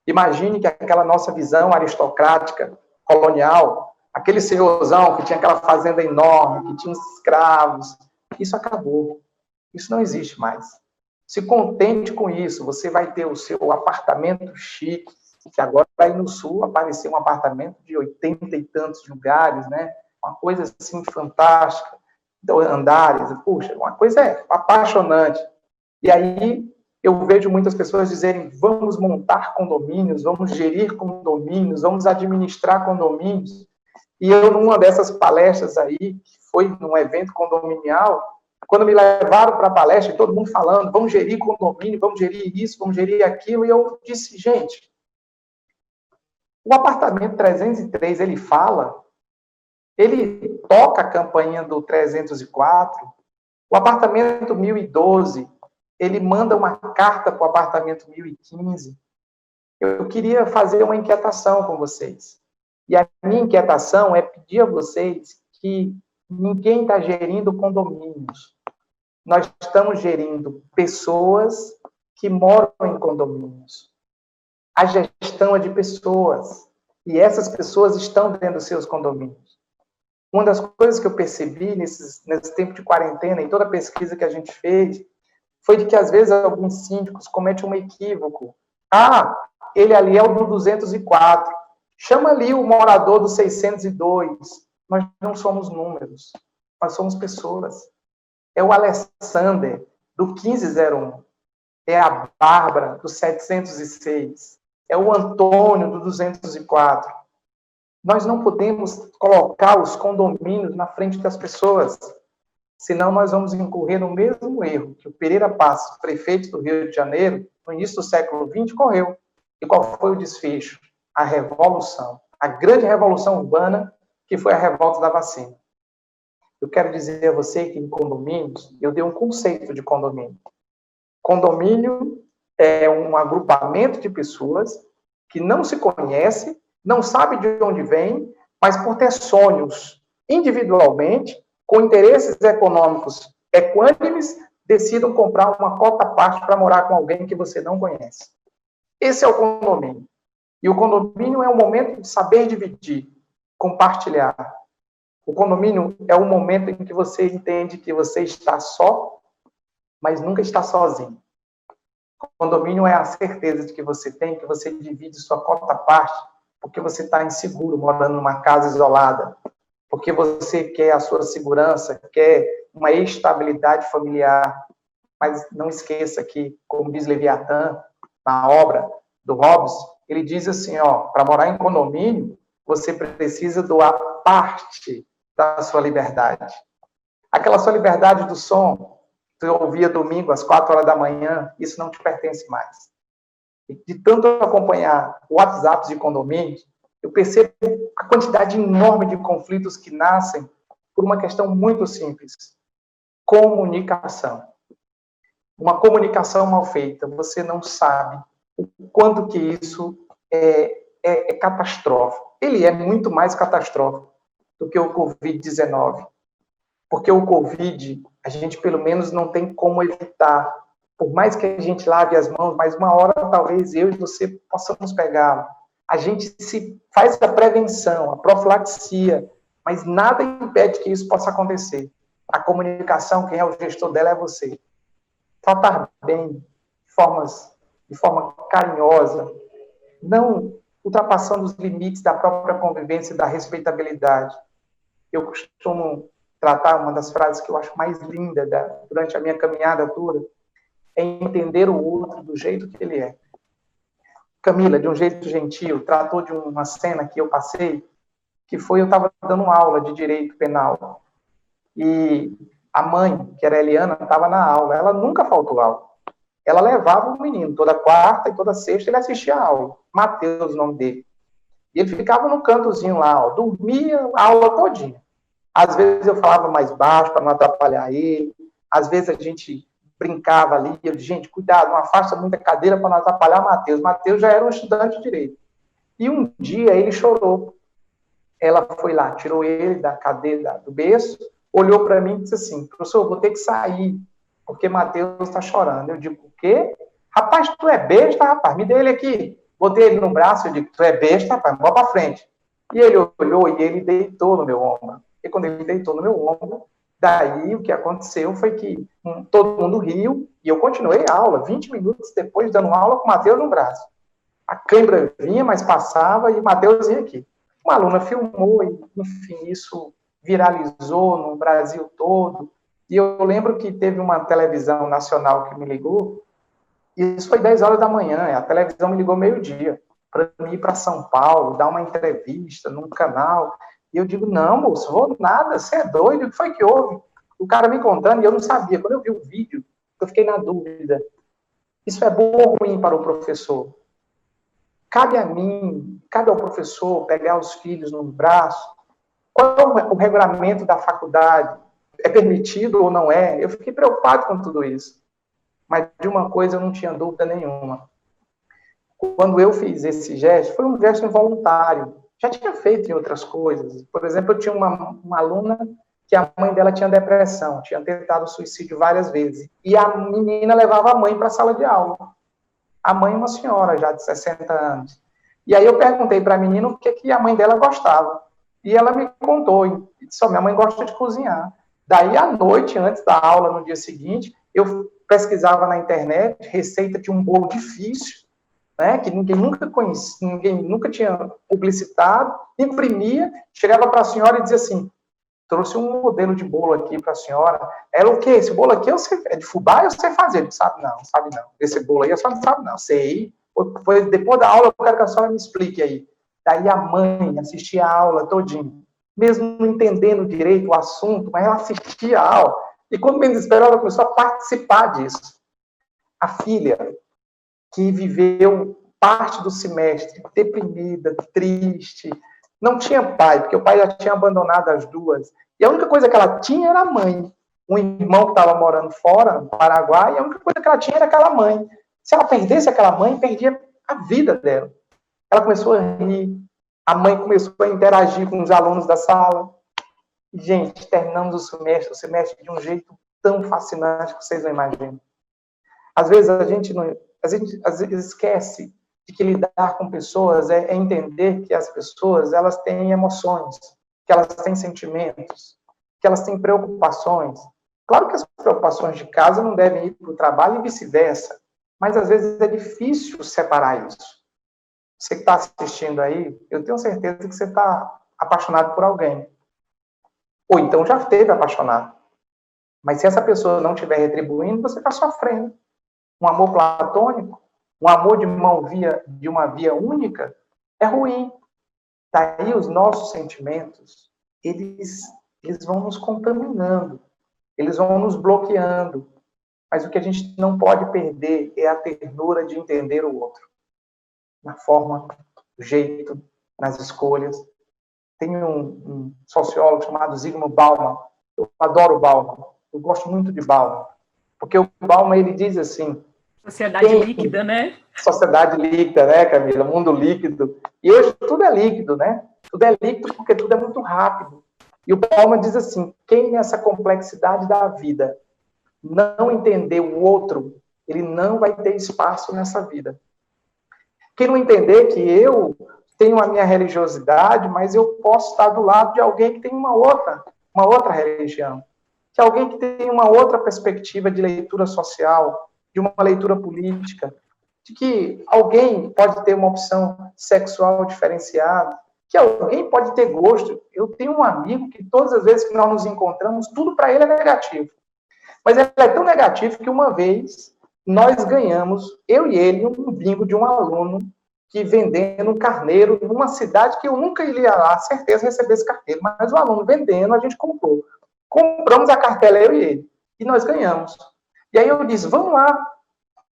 Imagine que aquela nossa visão aristocrática, colonial, aquele senhorzão que tinha aquela fazenda enorme, que tinha escravos, isso acabou. Isso não existe mais. Se contente com isso. Você vai ter o seu apartamento chique, que agora aí no sul apareceu um apartamento de 80 e tantos lugares, né? Uma coisa assim fantástica, andares, puxa, uma coisa apaixonante. E aí eu vejo muitas pessoas dizerem, vamos montar condomínios, vamos gerir condomínios, vamos administrar condomínios. E eu, numa dessas palestras aí, que foi num evento condominial, quando me levaram para a palestra, todo mundo falando, vamos gerir condomínio, vamos gerir isso, vamos gerir aquilo, e eu disse, gente, o apartamento 303, ele fala, ele toca a campainha do 304, o apartamento 1012, ele manda uma carta para o apartamento 1015. Eu queria fazer uma inquietação com vocês. E a minha inquietação é pedir a vocês que ninguém está gerindo condomínios. Nós estamos gerindo pessoas que moram em condomínios. A gestão é de pessoas. E essas pessoas estão dentro dos seus condomínios. Uma das coisas que eu percebi nesse tempo de quarentena, em toda a pesquisa que a gente fez, foi de que, às vezes, alguns síndicos cometem um equívoco. Ah, ele ali é o do 204. Chama ali o morador do 602. Nós não somos números. Nós somos pessoas. É o Alexander, do 1501. É a Bárbara, do 706. É o Antônio, do 204. Nós não podemos colocar os condomínios na frente das pessoas, senão nós vamos incorrer no mesmo erro que o Pereira Passos, prefeito do Rio de Janeiro, no início do século XX, correu. E qual foi o desfecho? A revolução. A grande revolução urbana, que foi a revolta da vacina. Eu quero dizer a você que em condomínios, eu dei um conceito de condomínio. Condomínio é um agrupamento de pessoas que não se conhece, não sabe de onde vem, mas por ter sonhos individualmente, com interesses econômicos equânimes, decidam comprar uma cota à parte para morar com alguém que você não conhece. Esse é o condomínio. E o condomínio é o momento de saber dividir, compartilhar. O condomínio é o momento em que você entende que você está só, mas nunca está sozinho. O condomínio é a certeza de que você tem, que você divide sua cota à parte, porque você está inseguro, morando numa casa isolada, porque você quer a sua segurança, quer uma estabilidade familiar. Mas não esqueça que, como diz Leviatã, na obra do Hobbes, ele diz assim, para morar em condomínio, você precisa doar parte da sua liberdade. Aquela sua liberdade do som, que você ouvia domingo às 4 horas da manhã, isso não te pertence mais. E de tanto acompanhar WhatsApps de condomínios, eu percebo a quantidade enorme de conflitos que nascem por uma questão muito simples. Comunicação. Uma comunicação mal feita, você não sabe o quanto que isso é catastrófico. Ele é muito mais catastrófico do que o Covid-19. Porque o Covid, a gente pelo menos não tem como evitar. Por mais que a gente lave as mãos, mas uma hora talvez eu e você possamos pegá-lo. A gente se faz a prevenção, a profilaxia, mas nada impede que isso possa acontecer. A comunicação, quem é o gestor dela é você. Tratar bem, de forma carinhosa, não ultrapassando os limites da própria convivência e da respeitabilidade. Eu costumo tratar uma das frases que eu acho mais linda durante a minha caminhada toda, é entender o outro do jeito que ele é. Camila, de um jeito gentil, tratou de uma cena que eu passei, que foi, eu estava dando aula de direito penal, e a mãe, que era a Eliana, estava na aula, ela nunca faltou aula. Ela levava o menino, toda quarta e toda sexta ele assistia a aula, Mateus, o nome dele. E ele ficava no cantozinho lá, dormia a aula todinha. Às vezes eu falava mais baixo para não atrapalhar ele, às vezes a gente brincava ali, eu disse, gente, cuidado, não afasta muita cadeira para não atrapalhar Mateus. Mateus já era um estudante de direito. E um dia ele chorou. Ela foi lá, tirou ele da cadeira, do berço, olhou para mim e disse assim, professor, vou ter que sair, porque Mateus está chorando. Eu digo, o quê? Rapaz, tu é besta, rapaz, me dê ele aqui. Botei ele no braço, eu digo, tu é besta, rapaz, bora para frente. E ele olhou e ele deitou no meu ombro. E quando ele deitou no meu ombro, daí o que aconteceu foi que todo mundo riu e eu continuei a aula, 20 minutos depois, dando aula com o Mateus no braço. A câimbra vinha, mas passava e o Mateus ia aqui. Uma aluna filmou e, enfim, isso viralizou no Brasil todo. E eu lembro que teve uma televisão nacional que me ligou, e isso foi 10 horas da manhã, a televisão me ligou meio-dia, para ir para São Paulo, dar uma entrevista num canal. E eu digo, não, moço, vou nada, você é doido, o que foi que houve? O cara me contando, e eu não sabia. Quando eu vi o vídeo, eu fiquei na dúvida. Isso é bom ou ruim para o professor? Cabe a mim, cabe ao professor pegar os filhos no braço? Qual é o regulamento da faculdade? É permitido ou não é? Eu fiquei preocupado com tudo isso. Mas de uma coisa eu não tinha dúvida nenhuma. Quando eu fiz esse gesto, foi um gesto involuntário. Já tinha feito em outras coisas. Por exemplo, eu tinha uma aluna que a mãe dela tinha depressão, tinha tentado suicídio várias vezes. E a menina levava a mãe para a sala de aula. A mãe, uma senhora já de 60 anos. E aí eu perguntei para a menina o que a mãe dela gostava. E ela me contou, e disse, minha mãe gosta de cozinhar. Daí, à noite, antes da aula, no dia seguinte, eu pesquisava na internet receita de um bolo difícil, né, que ninguém nunca conhecia, ninguém nunca tinha publicitado, imprimia, chegava para a senhora e dizia assim, trouxe um modelo de bolo aqui para a senhora. Ela, o quê? Esse bolo aqui é de fubá? Eu sei fazer. Ele sabe não, sabe não. Esse bolo aí a senhora não sabe não. Sei. Depois da aula, eu quero que a senhora me explique aí. Daí a mãe assistia a aula todinha, mesmo não entendendo direito o assunto, mas ela assistia a aula. E quando bem desesperada, ela começou a participar disso. A filha, que viveu parte do semestre deprimida, triste, não tinha pai, porque o pai já tinha abandonado as duas. E a única coisa que ela tinha era a mãe. Um irmão que estava morando fora, no Paraguai, e a única coisa que ela tinha era aquela mãe. Se ela perdesse aquela mãe, perdia a vida dela. Ela começou a rir, a mãe começou a interagir com os alunos da sala. E, gente, terminamos o semestre de um jeito tão fascinante que vocês não imaginam. Às vezes a gente esquece de que lidar com pessoas é entender que as pessoas, elas têm emoções, que elas têm sentimentos, que elas têm preocupações. Claro que as preocupações de casa não devem ir para o trabalho e vice-versa, mas às vezes é difícil separar isso. Você que está assistindo aí, eu tenho certeza que você está apaixonado por alguém. Ou então já esteve apaixonado. Mas se essa pessoa não estiver retribuindo, você está sofrendo. Um amor platônico, um amor de uma via única, é ruim. Daí os nossos sentimentos, eles vão nos contaminando, eles vão nos bloqueando. Mas o que a gente não pode perder é a ternura de entender o outro. Na forma, no jeito, nas escolhas. Tem um sociólogo chamado Zygmunt Bauman. Eu adoro o Bauman. Eu gosto muito de Bauman. Porque o Bauman, ele diz assim... Sociedade líquida, né? Sociedade líquida, né, Camila? Mundo líquido. E hoje tudo é líquido, né? Tudo é líquido porque tudo é muito rápido. E o Bauman diz assim, quem nessa complexidade da vida não entender o outro, ele não vai ter espaço nessa vida. Quem não entender que eu tenho a minha religiosidade, mas eu posso estar do lado de alguém que tem uma outra religião, de alguém que tem uma outra perspectiva de leitura social, de uma leitura política, de que alguém pode ter uma opção sexual diferenciada, que alguém pode ter gosto. Eu tenho um amigo que todas as vezes que nós nos encontramos, tudo para ele é negativo. Mas ele é tão negativo que uma vez nós ganhamos, eu e ele, um bingo de um aluno que vendendo um carneiro numa cidade que eu nunca iria lá, certeza, receber esse carneiro. Mas o aluno vendendo, a gente comprou. Compramos a cartela, eu e ele. E nós ganhamos. E aí eu disse, vamos lá.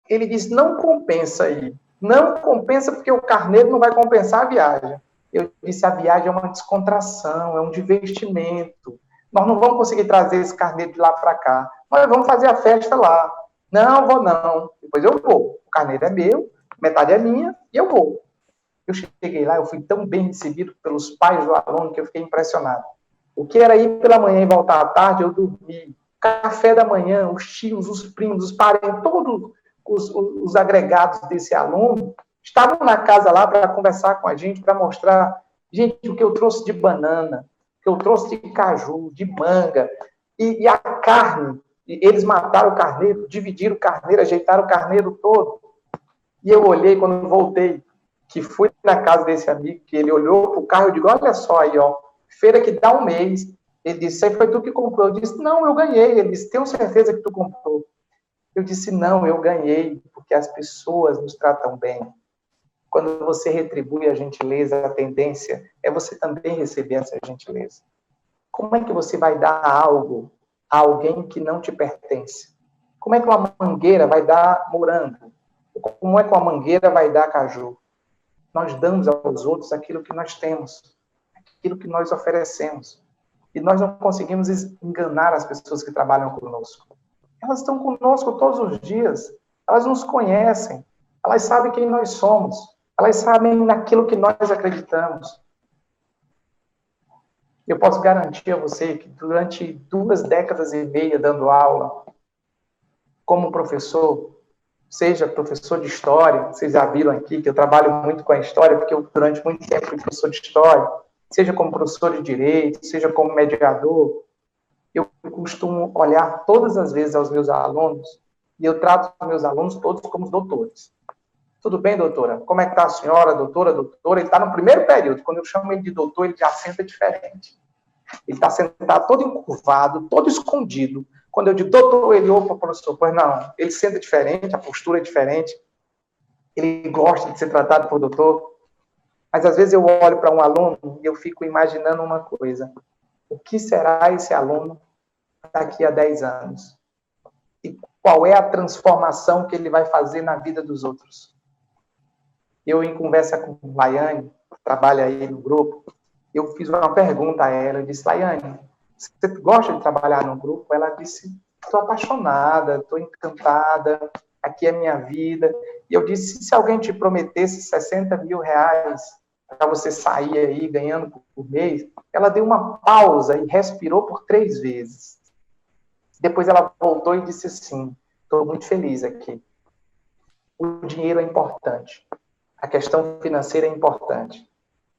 Ele disse, não compensa aí. Não compensa porque o carneiro não vai compensar a viagem. Eu disse, a viagem é uma descontração, é um divertimento. Nós não vamos conseguir trazer esse carneiro de lá para cá. Nós vamos fazer a festa lá. Não, vou não. Depois eu vou. O carneiro é meu, metade é minha, e eu vou. Eu cheguei lá, eu fui tão bem recebido pelos pais do aluno que eu fiquei impressionado. O que era ir pela manhã e voltar à tarde, eu dormi. Café da manhã, os tios, os primos, os parentes, todos os agregados desse aluno estavam na casa lá para conversar com a gente, para mostrar, gente, o que eu trouxe de banana, o que eu trouxe de caju, de manga, e a carne. Eles mataram o carneiro, dividiram o carneiro, ajeitaram o carneiro todo. E eu olhei, quando voltei, que fui na casa desse amigo, que ele olhou para o carro, eu digo, olha só aí, ó, feira que dá um mês. Ele disse, aí foi tu que comprou. Eu disse, não, eu ganhei. Ele disse, tenho certeza que tu comprou. Eu disse, não, eu ganhei, porque as pessoas nos tratam bem. Quando você retribui a gentileza, a tendência é você também receber essa gentileza. Como é que você vai dar algo a alguém que não te pertence? Como é que uma mangueira vai dar morango? Como é que uma mangueira vai dar caju? Nós damos aos outros aquilo que nós temos, aquilo que nós oferecemos. E nós não conseguimos enganar as pessoas que trabalham conosco. Elas estão conosco todos os dias. Elas nos conhecem. Elas sabem quem nós somos. Elas sabem naquilo que nós acreditamos. Eu posso garantir a você que durante 2 décadas e meia dando aula, como professor, seja professor de história, vocês já viram aqui que eu trabalho muito com a história, porque eu durante muito tempo fui professor de história, seja como professor de direito, seja como mediador, eu costumo olhar todas as vezes aos meus alunos, e eu trato os meus alunos todos como doutores. Tudo bem, doutora? Como é que está a senhora, doutora? Ele está no primeiro período. Quando eu chamo ele de doutor, ele já senta diferente. Ele está sentado todo encurvado, todo escondido. Quando eu digo, doutor, ele, opa, professor, pois não. Ele senta diferente, a postura é diferente. Ele gosta de ser tratado por doutor. Mas, às vezes, eu olho para um aluno e eu fico imaginando uma coisa. O que será esse aluno daqui a 10 anos? E qual é a transformação que ele vai fazer na vida dos outros? Eu, em conversa com Laiane, que trabalha aí no grupo, eu fiz uma pergunta a ela. Eu disse, Laiane, você gosta de trabalhar no grupo? Ela disse, estou apaixonada, estou encantada, aqui é minha vida. E eu disse, se alguém te prometesse 60 mil reais para você sair aí ganhando por mês, ela deu uma pausa e respirou por 3 vezes. Depois ela voltou e disse assim, estou muito feliz aqui. O dinheiro é importante, a questão financeira é importante,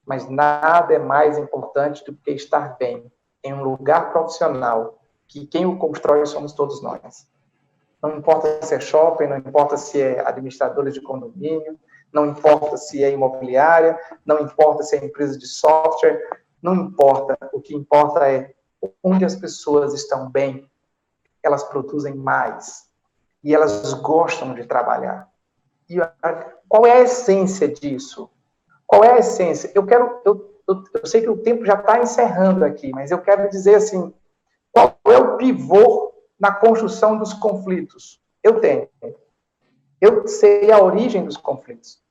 mas nada é mais importante do que estar bem em um lugar profissional, que quem o constrói somos todos nós. Não importa se é shopping, não importa se é administradora de condomínio, não importa se é imobiliária, não importa se é empresa de software, não importa. O que importa é onde as pessoas estão bem, elas produzem mais e elas gostam de trabalhar. E qual é a essência disso? Qual é a essência? Eu sei que o tempo já está encerrando aqui, mas eu quero dizer assim, qual é o pivô na construção dos conflitos? Eu tenho. Eu sei a origem dos conflitos.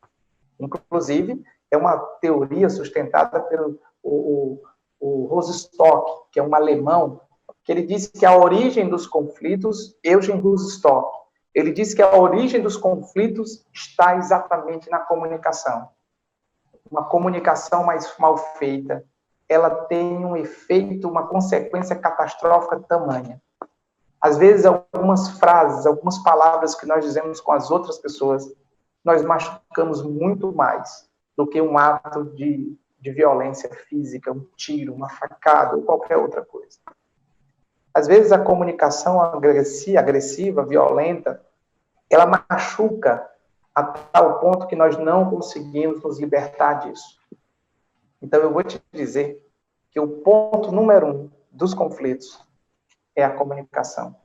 Inclusive, é uma teoria sustentada pelo o Rosenstock, que é um alemão, que ele disse que a origem dos conflitos, Eugen Rosenstock, ele disse que a origem dos conflitos está exatamente na comunicação. Uma comunicação mais mal feita, ela tem um efeito, uma consequência catastrófica tamanha. Às vezes, algumas frases, algumas palavras que nós dizemos com as outras pessoas, nós machucamos muito mais do que um ato de violência física, um tiro, uma facada ou qualquer outra coisa. Às vezes, a comunicação agressiva, violenta, ela machuca a tal ponto que nós não conseguimos nos libertar disso. Então, eu vou te dizer que o ponto número 1 dos conflitos é a comunicação.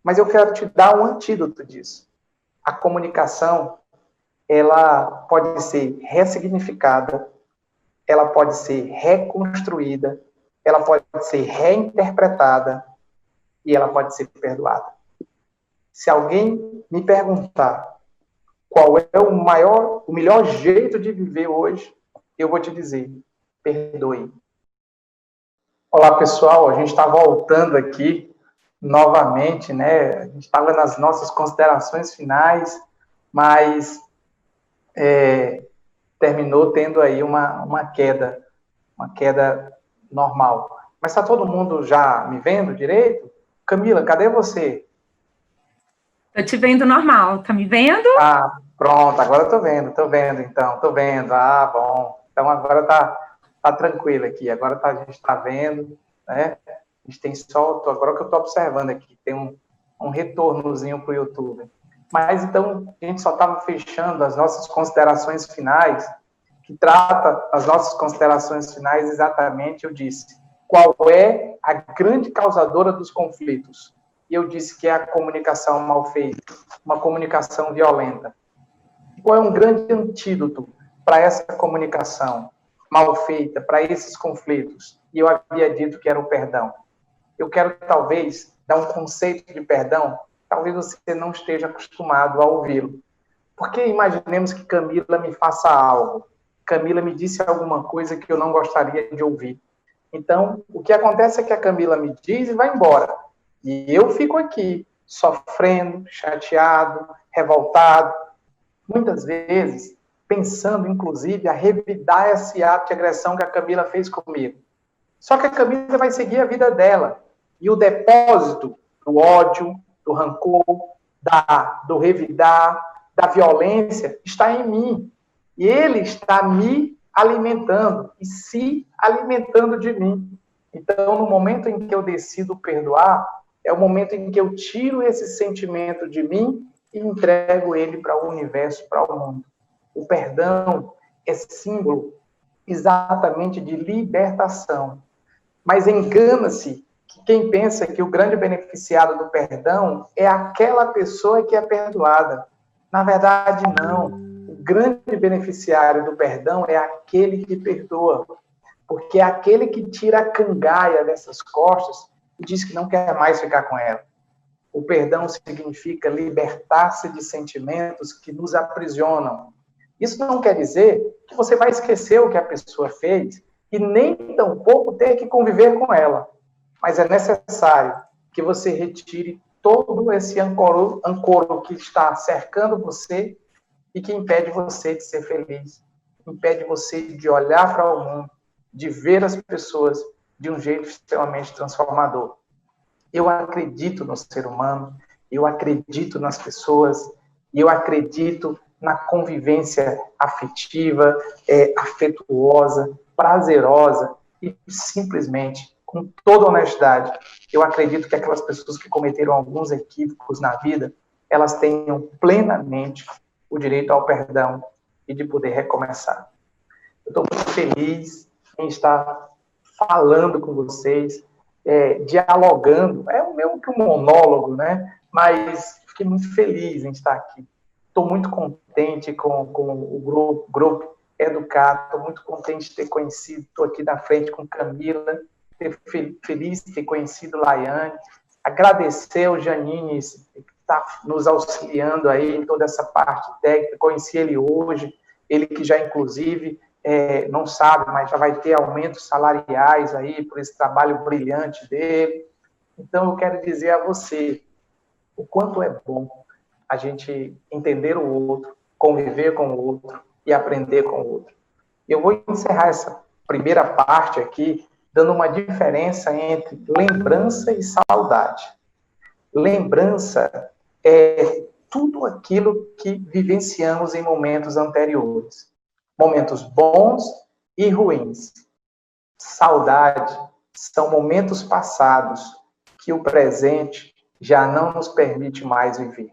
Mas eu quero te dar um antídoto disso. A comunicação, ela pode ser ressignificada, ela pode ser reconstruída, ela pode ser reinterpretada e ela pode ser perdoada. Se alguém me perguntar qual é o melhor jeito de viver hoje, eu vou te dizer, perdoe. Olá, pessoal, a gente está voltando aqui novamente, né? A gente estava nas nossas considerações finais, mas terminou tendo aí uma queda normal. Mas está todo mundo já me vendo direito? Camila, cadê você? Estou te vendo normal, tá me vendo? Ah, pronto, agora estou vendo então, estou vendo. Ah, bom. Então agora tá tranquilo aqui, agora a gente está vendo, né? A gente tem só, agora que eu estou observando aqui, tem um retornozinho para o YouTube. Mas então, a gente só estava fechando as nossas considerações finais, que trata as nossas considerações finais exatamente, eu disse, qual é a grande causadora dos conflitos? E eu disse que é a comunicação mal feita, uma comunicação violenta. Qual é um grande antídoto para essa comunicação mal feita, para esses conflitos? E eu havia dito que era o perdão. Eu quero, talvez, dar um conceito de perdão, talvez você não esteja acostumado a ouvi-lo. Porque imaginemos que Camila me faça algo. Camila me disse alguma coisa que eu não gostaria de ouvir. Então, o que acontece é que a Camila me diz e vai embora. E eu fico aqui, sofrendo, chateado, revoltado, muitas vezes pensando, inclusive, a revidar esse ato de agressão que a Camila fez comigo. Só que a Camila vai seguir a vida dela. E o depósito do ódio, do rancor, do revidar, da violência, está em mim. E ele está me alimentando e se alimentando de mim. Então, no momento em que eu decido perdoar, é o momento em que eu tiro esse sentimento de mim e entrego ele para o universo, para o mundo. O perdão é símbolo exatamente de libertação. Mas engana-se que quem pensa que o grande beneficiado do perdão é aquela pessoa que é perdoada. Na verdade, não. O grande beneficiário do perdão é aquele que perdoa, porque é aquele que tira a cangaia dessas costas e diz que não quer mais ficar com ela. O perdão significa libertar-se de sentimentos que nos aprisionam. Isso não quer dizer que você vai esquecer o que a pessoa fez e nem tampouco ter que conviver com ela. Mas é necessário que você retire todo esse ancoro que está cercando você e que impede você de ser feliz, impede você de olhar para o mundo, de ver as pessoas de um jeito extremamente transformador. Eu acredito no ser humano, eu acredito nas pessoas, e eu acredito na convivência afetiva, afetuosa, prazerosa, e simplesmente, com toda honestidade, eu acredito que aquelas pessoas que cometeram alguns equívocos na vida, elas tenham plenamente o direito ao perdão e de poder recomeçar. Eu estou muito feliz em estar falando com vocês, dialogando, é meio que um monólogo, né? Mas fiquei muito feliz em estar aqui. Estou muito contente com o grupo Educar, estou muito contente de ter conhecido, estou aqui na frente com Camila, feliz de ter conhecido Laiane, agradecer ao Janine, que está nos auxiliando aí em toda essa parte técnica, conheci ele hoje, ele que já inclusive não sabe, mas já vai ter aumentos salariais aí por esse trabalho brilhante dele. Então, eu quero dizer a você o quanto é bom a gente entender o outro, conviver com o outro e aprender com o outro. Eu vou encerrar essa primeira parte aqui dando uma diferença entre lembrança e saudade. Lembrança é tudo aquilo que vivenciamos em momentos anteriores. Momentos bons e ruins. Saudade são momentos passados que o presente já não nos permite mais viver.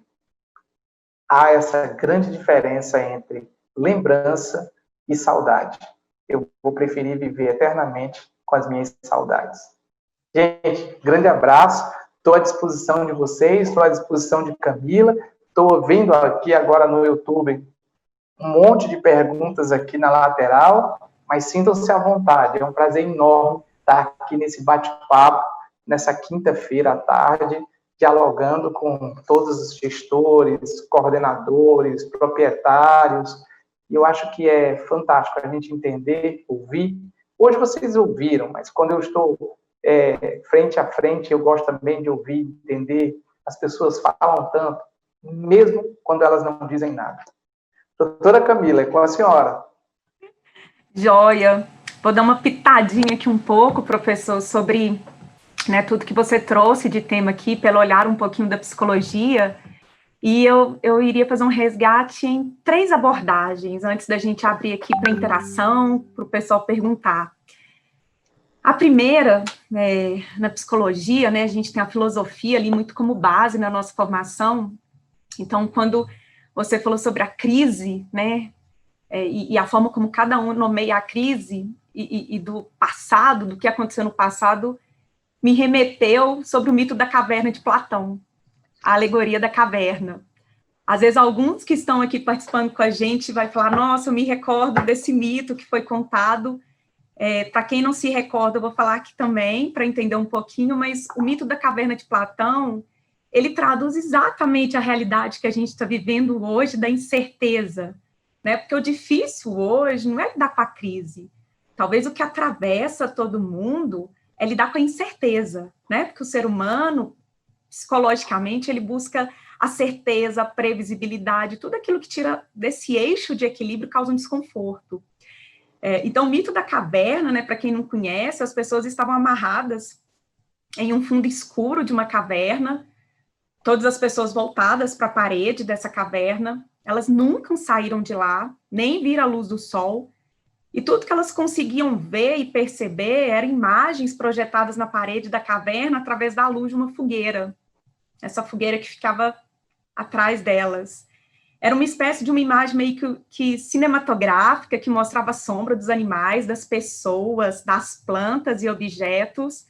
Há essa grande diferença entre lembrança e saudade. Eu vou preferir viver eternamente com as minhas saudades. Gente, grande abraço. Estou à disposição de vocês, estou à disposição de Camila. Estou vendo aqui agora no YouTube um monte de perguntas aqui na lateral, mas sintam-se à vontade. É um prazer enorme estar aqui nesse bate-papo, nessa quinta-feira à tarde, dialogando com todos os gestores, coordenadores, proprietários. E eu acho que é fantástico a gente entender, ouvir. Hoje vocês ouviram, mas quando eu estou frente a frente, eu gosto também de ouvir, entender. As pessoas falam tanto, mesmo quando elas não dizem nada. Doutora Camila, é com a senhora. Joia. Vou dar uma pitadinha aqui um pouco, professor, sobre tudo que você trouxe de tema aqui, pelo olhar um pouquinho da psicologia, e eu iria fazer um resgate em 3 abordagens, antes da gente abrir aqui para interação, para o pessoal perguntar. A primeira, na psicologia, a gente tem a filosofia ali muito como base na nossa formação. Então, quando você falou sobre a crise, e a forma como cada um nomeia a crise, e do passado, do que aconteceu no passado, me remeteu sobre o mito da caverna de Platão, a alegoria da caverna. Às vezes, alguns que estão aqui participando com a gente vai falar, nossa, eu me recordo desse mito que foi contado. Para quem não se recorda, eu vou falar aqui também, para entender um pouquinho, mas o mito da caverna de Platão, ele traduz exatamente a realidade que a gente está vivendo hoje, da incerteza, porque o difícil hoje não é lidar com a crise. Talvez o que atravessa todo mundo é lidar com a incerteza, porque o ser humano, psicologicamente, ele busca a certeza, a previsibilidade, tudo aquilo que tira desse eixo de equilíbrio causa um desconforto. Então, o mito da caverna, para quem não conhece, as pessoas estavam amarradas em um fundo escuro de uma caverna, todas as pessoas voltadas para a parede dessa caverna, elas nunca saíram de lá, nem viram a luz do sol, e tudo que elas conseguiam ver e perceber eram imagens projetadas na parede da caverna através da luz de uma fogueira, essa fogueira que ficava atrás delas. Era uma espécie de uma imagem meio que cinematográfica, que mostrava a sombra dos animais, das pessoas, das plantas e objetos.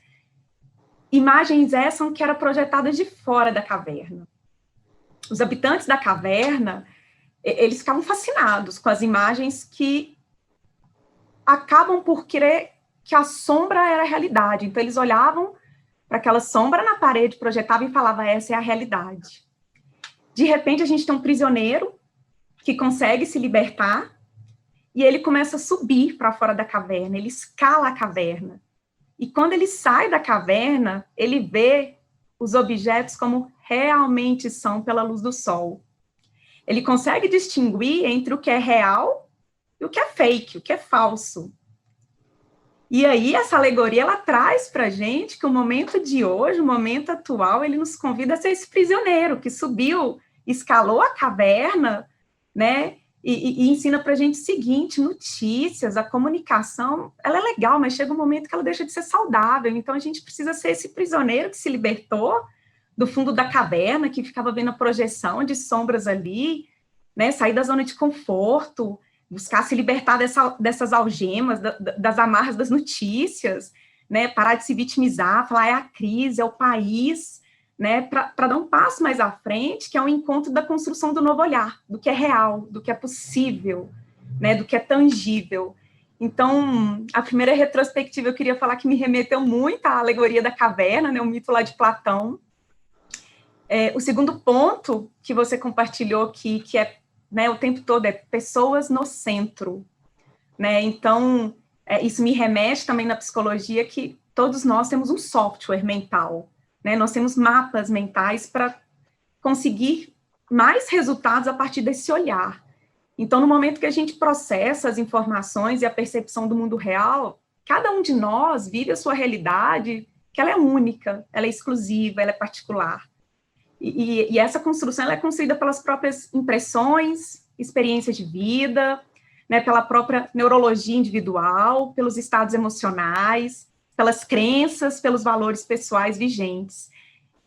Imagens essas que eram projetadas de fora da caverna. Os habitantes da caverna, eles ficavam fascinados com as imagens que acabam por crer que a sombra era a realidade. Então, eles olhavam para aquela sombra na parede, projetavam e falavam, essa é a realidade. De repente, a gente tem um prisioneiro que consegue se libertar e ele começa a subir para fora da caverna, ele escala a caverna. E quando ele sai da caverna, ele vê os objetos como realmente são pela luz do sol. Ele consegue distinguir entre o que é real e o que é fake, o que é falso. E aí, essa alegoria, ela traz para a gente que o momento de hoje, o momento atual, ele nos convida a ser esse prisioneiro que subiu, escalou a caverna, né, e ensina para a gente o seguinte, notícias, a comunicação, ela é legal, mas chega um momento que ela deixa de ser saudável, então a gente precisa ser esse prisioneiro que se libertou do fundo da caverna, que ficava vendo a projeção de sombras ali, né, sair da zona de conforto, buscar se libertar dessas algemas, das amarras das notícias, né, parar de se vitimizar, falar é a crise, é o país, né, para dar um passo mais à frente, que é o encontro da construção do novo olhar, do que é real, do que é possível, né, do que é tangível. Então, a primeira retrospectiva eu queria falar que me remeteu muito à alegoria da caverna, né, o mito lá de Platão. O segundo ponto que você compartilhou aqui, que é, né, o tempo todo, é pessoas no centro, né, então, isso me remete também na psicologia que todos nós temos um software mental, né, nós temos mapas mentais para conseguir mais resultados a partir desse olhar. Então, no momento que a gente processa as informações e a percepção do mundo real, cada um de nós vive a sua realidade, que ela é única, ela é exclusiva, ela é particular. E essa construção ela é construída pelas próprias impressões, experiências de vida, né, pela própria neurologia individual, pelos estados emocionais, pelas crenças, pelos valores pessoais vigentes.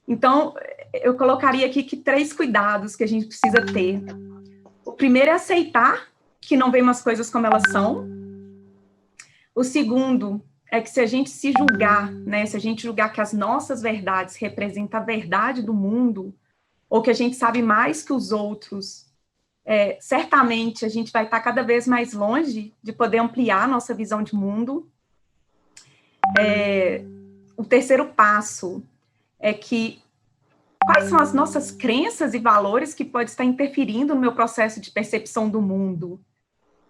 Então, eu colocaria aqui que 3 cuidados que a gente precisa ter. O primeiro é aceitar que não vemos as coisas como elas são. O segundo é que se a gente se julgar, né, se a gente julgar que as nossas verdades representam a verdade do mundo, ou que a gente sabe mais que os outros, certamente a gente vai estar cada vez mais longe de poder ampliar a nossa visão de mundo. O terceiro passo é que quais são as nossas crenças e valores que podem estar interferindo no meu processo de percepção do mundo,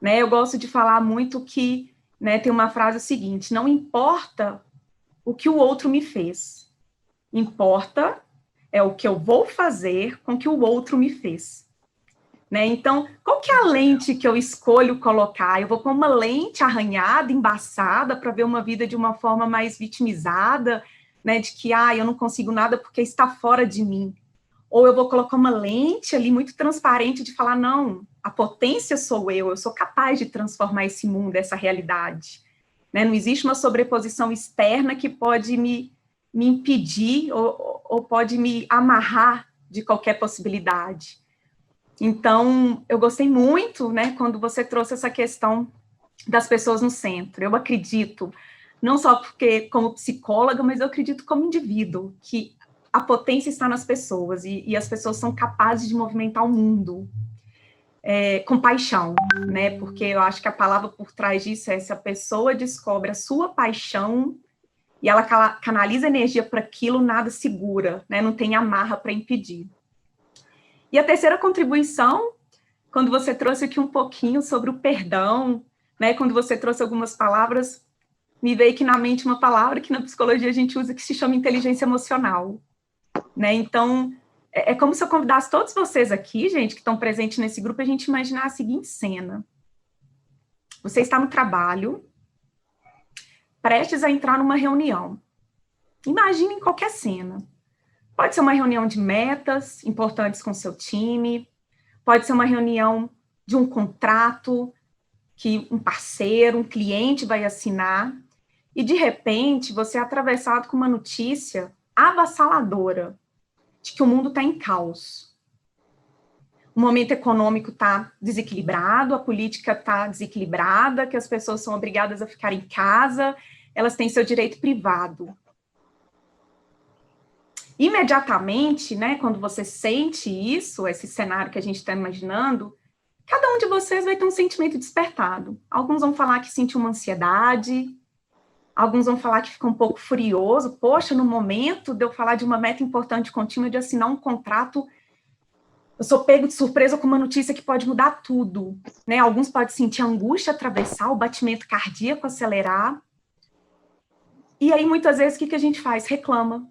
né? Eu gosto de falar muito que, né, tem uma frase seguinte, não importa o que o outro me fez, importa o que eu vou fazer com o que o outro me fez. Né? Então, qual que é a lente que eu escolho colocar? Eu vou pôr uma lente arranhada, embaçada, para ver uma vida de uma forma mais vitimizada, né, de que, eu não consigo nada porque está fora de mim. Ou eu vou colocar uma lente ali muito transparente de falar, não, a potência sou eu sou capaz de transformar esse mundo, essa realidade. Né? Não existe uma sobreposição externa que pode me impedir ou pode me amarrar de qualquer possibilidade. Então, eu gostei muito, né, quando você trouxe essa questão das pessoas no centro. Eu acredito, não só porque como psicóloga, mas eu acredito como indivíduo, que a potência está nas pessoas, e as pessoas são capazes de movimentar o mundo com paixão, né, porque eu acho que a palavra por trás disso é se a pessoa descobre a sua paixão e ela canaliza energia para aquilo, nada segura, né, não tem amarra para impedir. E a terceira contribuição, quando você trouxe aqui um pouquinho sobre o perdão, né, quando você trouxe algumas palavras, me veio aqui na mente uma palavra que na psicologia a gente usa que se chama inteligência emocional. Né? Então, é como se eu convidasse todos vocês aqui, gente, que estão presentes nesse grupo, a gente imaginar a seguinte cena. Você está no trabalho, prestes a entrar numa reunião. Imaginem qualquer cena. Pode ser uma reunião de metas importantes com seu time, pode ser uma reunião de um contrato que um parceiro, um cliente vai assinar, e de repente você é atravessado com uma notícia avassaladora de que o mundo está em caos. o momento econômico está desequilibrado, a política está desequilibrada, que as pessoas são obrigadas a ficar em casa, elas têm seu direito privado. Imediatamente, né, quando você sente isso, esse cenário que a gente está imaginando, cada um de vocês vai ter um sentimento despertado. Alguns vão falar que sentiu uma ansiedade, alguns vão falar que fica um pouco furioso. Poxa, no momento de eu falar de uma meta importante contínua, de assinar um contrato, eu sou pego de surpresa com uma notícia que pode mudar tudo, né? Alguns podem sentir a angústia atravessar, o batimento cardíaco acelerar. E aí, muitas vezes, o que a gente faz? Reclama.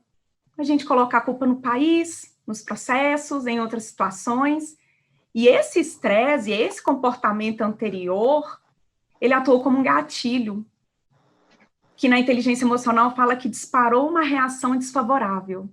A gente coloca a culpa no país, nos processos, em outras situações. E esse estresse, esse comportamento anterior, ele atuou como um gatilho, que na inteligência emocional fala que disparou uma reação desfavorável,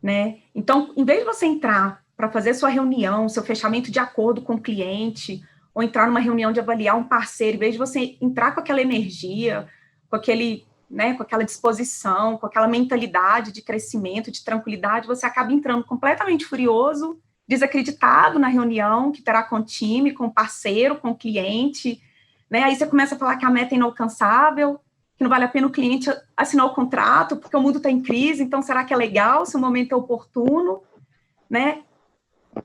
né? Então, em vez de você entrar para fazer sua reunião, seu fechamento de acordo com o cliente, ou entrar numa reunião de avaliar um parceiro, em vez de você entrar com aquela energia, com aquele, né, com aquela disposição, com aquela mentalidade de crescimento, de tranquilidade, você acaba entrando completamente furioso, desacreditado na reunião que terá com o time, com o parceiro, com o cliente, né? Aí você começa a falar que a meta é inalcançável, que não vale a pena o cliente assinar o contrato, porque o mundo está em crise, então será que é legal, se o momento é oportuno, né?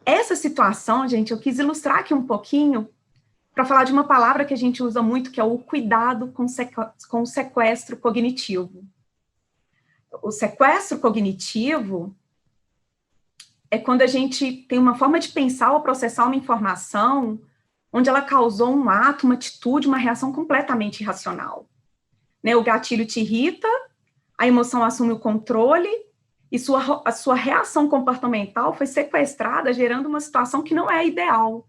Essa situação, gente, eu quis ilustrar aqui um pouquinho para falar de uma palavra que a gente usa muito, que é o cuidado com o sequestro cognitivo. O sequestro cognitivo é quando a gente tem uma forma de pensar ou processar uma informação onde ela causou um ato, uma atitude, uma reação completamente irracional. Né, o gatilho te irrita, a emoção assume o controle, e a sua reação comportamental foi sequestrada, gerando uma situação que não é ideal.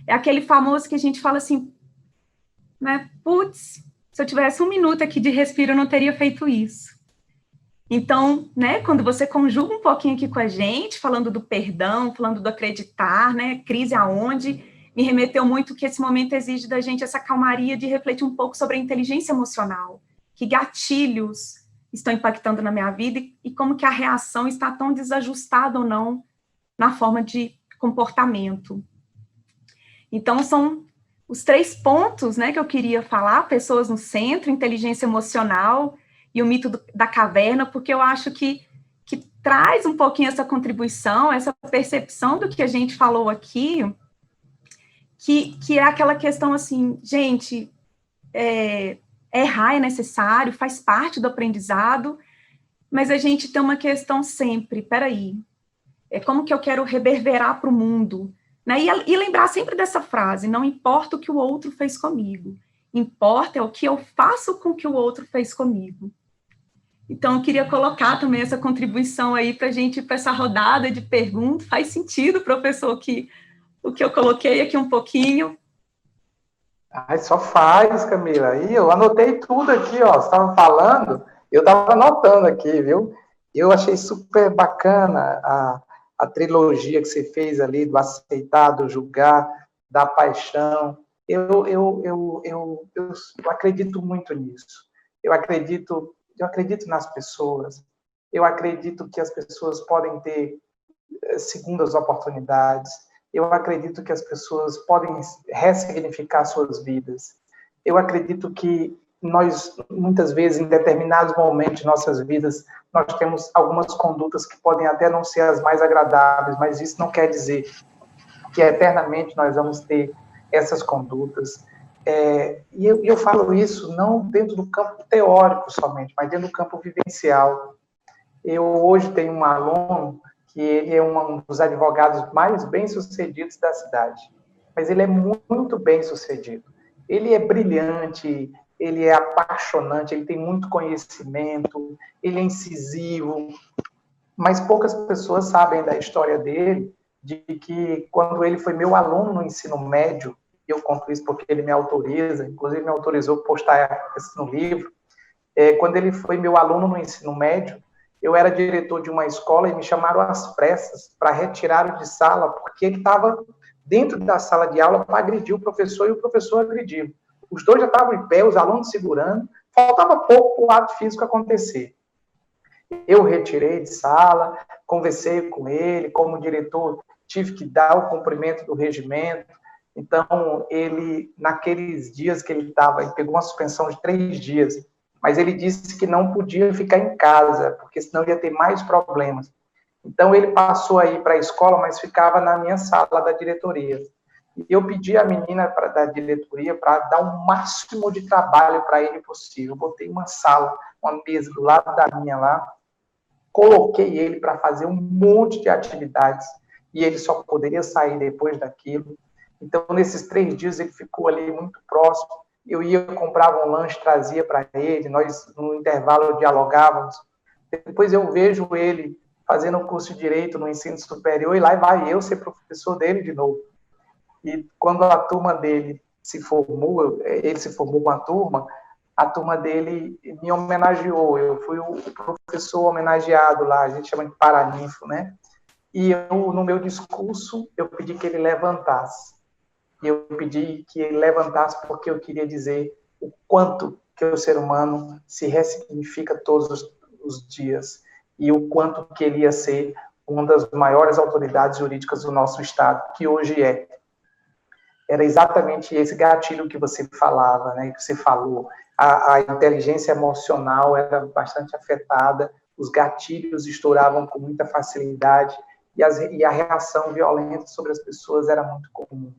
É aquele famoso que a gente fala assim, né, putz, se eu tivesse um minuto aqui de respiro, eu não teria feito isso. Então, né, quando você conjuga um pouquinho aqui com a gente, falando do perdão, falando do acreditar, né, crise aonde, me remeteu muito que esse momento exige da gente essa calmaria de refletir um pouco sobre a inteligência emocional, que gatilhos estão impactando na minha vida e como que a reação está tão desajustada ou não na forma de comportamento. Então, são os 3 pontos, né, que eu queria falar: pessoas no centro, inteligência emocional e o mito da caverna, porque eu acho que traz um pouquinho essa contribuição, essa percepção do que a gente falou aqui, que é aquela questão assim, gente, errar é necessário, faz parte do aprendizado, mas a gente tem uma questão sempre, peraí, como que eu quero reverberar para o mundo, né? E lembrar sempre dessa frase, não importa o que o outro fez comigo, importa é o que eu faço com o que o outro fez comigo. Então, eu queria colocar também essa contribuição aí para a gente ir para essa rodada de perguntas. Faz sentido, professor, o que eu coloquei aqui um pouquinho? Ai, só faz, Camila. Aí eu anotei tudo aqui, ó. Você estava falando, eu estava anotando aqui, viu? Eu achei super bacana a trilogia que você fez ali, do aceitar, do julgar, da paixão. Eu acredito muito nisso. Eu acredito nas pessoas. Eu acredito que as pessoas podem ter segundas oportunidades. Eu acredito que as pessoas podem ressignificar suas vidas. Eu acredito que nós, muitas vezes, em determinados momentos de nossas vidas, nós temos algumas condutas que podem até não ser as mais agradáveis, mas isso não quer dizer que eternamente nós vamos ter essas condutas. E eu falo isso não dentro do campo teórico somente, mas dentro do campo vivencial. Eu hoje tenho um aluno que ele é um dos advogados mais bem-sucedidos da cidade. Mas ele é muito bem-sucedido. Ele é brilhante, ele é apaixonante, ele tem muito conhecimento, ele é incisivo, mas poucas pessoas sabem da história dele, de que quando ele foi meu aluno no ensino médio, eu conto isso porque ele me autoriza, inclusive me autorizou a postar isso no livro, quando ele foi meu aluno no ensino médio, eu era diretor de uma escola e me chamaram às pressas para retirá-lo de sala, porque ele estava dentro da sala de aula para agredir o professor e o professor agrediu. Os dois já estavam em pé, os alunos segurando, faltava pouco para o ato físico acontecer. Eu retirei de sala, conversei com ele, como diretor, tive que dar o cumprimento do regimento. Então, ele, naqueles dias que ele estava, ele pegou uma suspensão de 3 dias, mas ele disse que não podia ficar em casa, porque senão ia ter mais problemas. Então, ele passou aí para a escola, mas ficava na minha sala da diretoria. E eu pedi à menina da diretoria para dar o máximo de trabalho para ele possível. Eu botei uma sala, uma mesa do lado da minha lá, coloquei ele para fazer um monte de atividades, e ele só poderia sair depois daquilo. Então, nesses 3 dias, ele ficou ali muito próximo. Eu ia, comprava um lanche, trazia para ele, nós, no intervalo, dialogávamos. Depois eu vejo ele fazendo um curso de Direito no ensino superior, e lá vai eu ser professor dele de novo. E quando a turma dele se formou, ele se formou com a turma dele me homenageou. Eu fui o professor homenageado lá, a gente chama de paraninfo, né? E eu, no meu discurso, eu pedi que ele levantasse. E eu pedi que ele levantasse porque eu queria dizer o quanto que o ser humano se ressignifica todos os dias e o quanto que ele ia ser uma das maiores autoridades jurídicas do nosso Estado, que hoje é. Era exatamente esse gatilho que você falava, né, que você falou. A inteligência emocional era bastante afetada, os gatilhos estouravam com muita facilidade e a reação violenta sobre as pessoas era muito comum.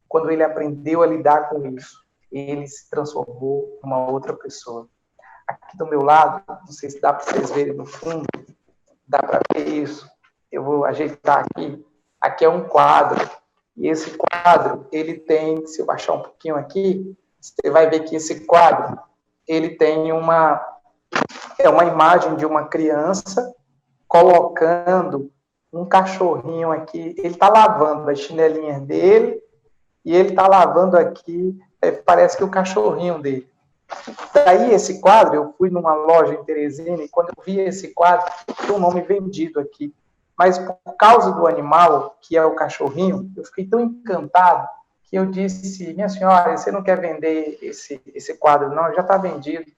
Quando ele aprendeu a lidar com isso, ele se transformou em uma outra pessoa. Aqui do meu lado, não sei se dá para vocês verem no fundo, dá para ver isso. Eu vou ajeitar aqui. Aqui é um quadro. E esse quadro, ele tem, se eu baixar um pouquinho aqui, você vai ver que esse quadro, ele tem uma imagem de uma criança colocando um cachorrinho aqui. Ele está lavando as chinelinhas dele e ele está lavando aqui, parece que o cachorrinho dele. Daí esse quadro, eu fui numa loja em Teresina e quando eu vi esse quadro, tinha um nome vendido aqui. Mas por causa do animal, que é o cachorrinho, eu fiquei tão encantado que eu disse, minha senhora, você não quer vender esse quadro? Não, já está vendido.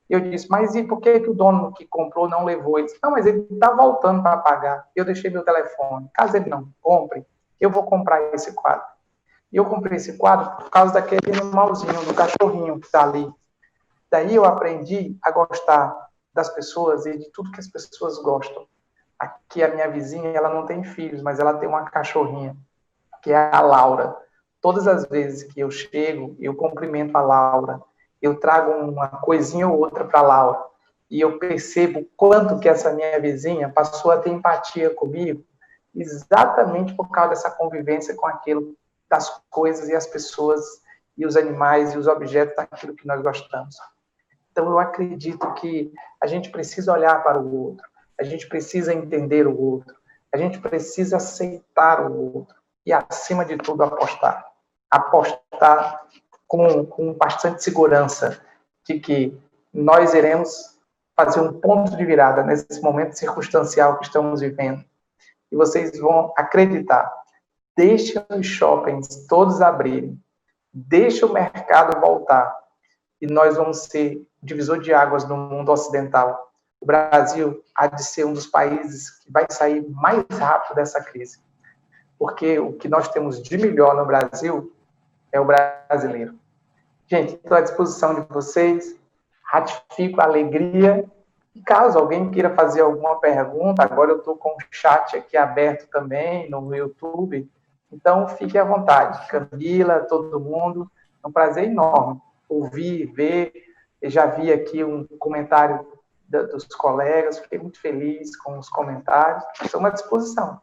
Eu disse, mas e por que o dono que comprou não levou? Ele disse, não, mas ele está voltando para pagar. Eu deixei meu telefone. Caso ele não compre, eu vou comprar esse quadro. E eu comprei esse quadro por causa daquele animalzinho, do cachorrinho que está ali. Daí eu aprendi a gostar das pessoas e de tudo que as pessoas gostam. Aqui a minha vizinha, ela não tem filhos, mas ela tem uma cachorrinha, que é a Laura. Todas as vezes que eu chego, eu cumprimento a Laura, eu trago uma coisinha ou outra para a Laura, e eu percebo quanto que essa minha vizinha passou a ter empatia comigo, exatamente por causa dessa convivência com aquilo, das coisas e as pessoas, e os animais e os objetos daquilo que nós gostamos. Então, eu acredito que a gente precisa olhar para o outro, a gente precisa entender o outro, a gente precisa aceitar o outro e, acima de tudo, apostar. Apostar com bastante segurança de que nós iremos fazer um ponto de virada nesse momento circunstancial que estamos vivendo. E vocês vão acreditar. Deixe os shoppings todos abrirem, deixe o mercado voltar e nós vamos ser divisor de águas no mundo ocidental. O Brasil há de ser um dos países que vai sair mais rápido dessa crise, porque o que nós temos de melhor no Brasil é o brasileiro. Gente, estou à disposição de vocês, ratifico a alegria, e caso alguém queira fazer alguma pergunta, agora eu estou com o chat aqui aberto também no YouTube, então fique à vontade, Camila, todo mundo, é um prazer enorme ouvir, ver, eu já vi aqui um comentário dos colegas, fiquei muito feliz com os comentários, estou à disposição.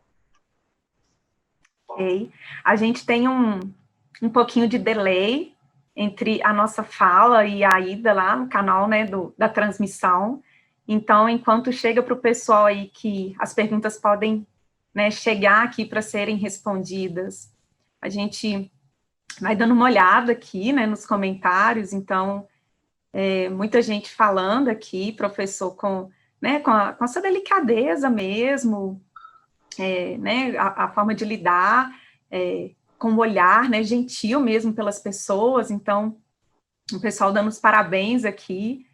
Ok, a gente tem um pouquinho de delay entre a nossa fala e a ida lá no canal, né, da transmissão, então, enquanto chega para o pessoal aí que as perguntas podem, né, chegar aqui para serem respondidas, a gente vai dando uma olhada aqui, né, nos comentários, então, muita gente falando aqui, professor, com essa delicadeza mesmo, né, a forma de lidar, com o olhar, né, gentil mesmo pelas pessoas, então, o pessoal dando os parabéns aqui,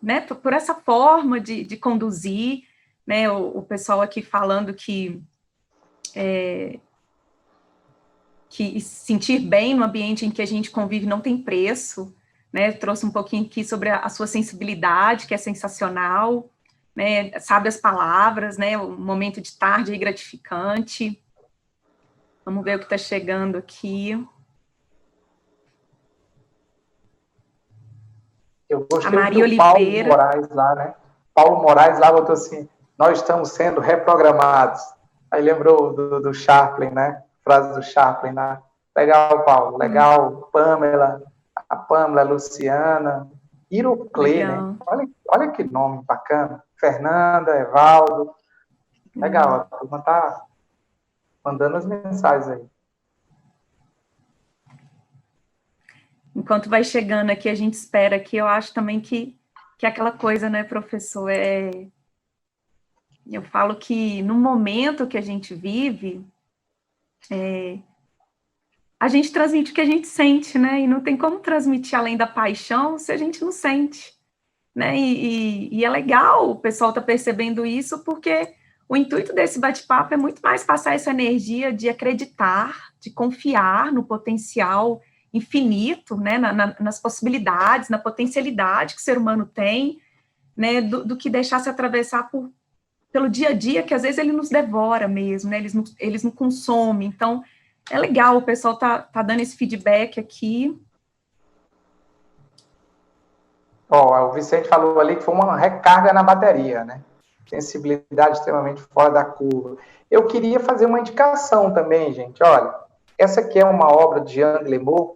né, por essa forma de conduzir, né, o pessoal aqui falando que sentir bem no ambiente em que a gente convive não tem preço, né, trouxe um pouquinho aqui sobre a sua sensibilidade, que é sensacional, né, sabe as palavras, né, um momento de tarde aí gratificante. Vamos ver o que está chegando aqui. Eu gostei do Paulo Moraes lá, né? Paulo Moraes lá botou assim, nós estamos sendo reprogramados. Aí lembrou do Chaplin, né? Frase do Chaplin lá. Legal, Paulo. Legal, Pamela. A Pamela, a Luciana. Iroclê, né? Olha que nome bacana. Fernanda, Evaldo. Legal, a turma tá mandando as mensagens aí. Enquanto vai chegando aqui, a gente espera aqui, eu acho também que é aquela coisa, né, professor, eu falo que no momento que a gente vive, a gente transmite o que a gente sente, né, e não tem como transmitir além da paixão se a gente não sente, né, e é legal o pessoal tá percebendo isso, porque o intuito desse bate-papo é muito mais passar essa energia de acreditar, de confiar no potencial infinito, né, nas possibilidades, na potencialidade que o ser humano tem, né, do que deixar se atravessar pelo dia a dia, que às vezes ele nos devora mesmo, né, eles não consomem. Então, é legal, o pessoal tá dando esse feedback aqui. O Vicente falou ali que foi uma recarga na bateria, né? Sensibilidade extremamente fora da curva. Eu queria fazer uma indicação também, gente. Olha, essa aqui é uma obra de Jean Lemot,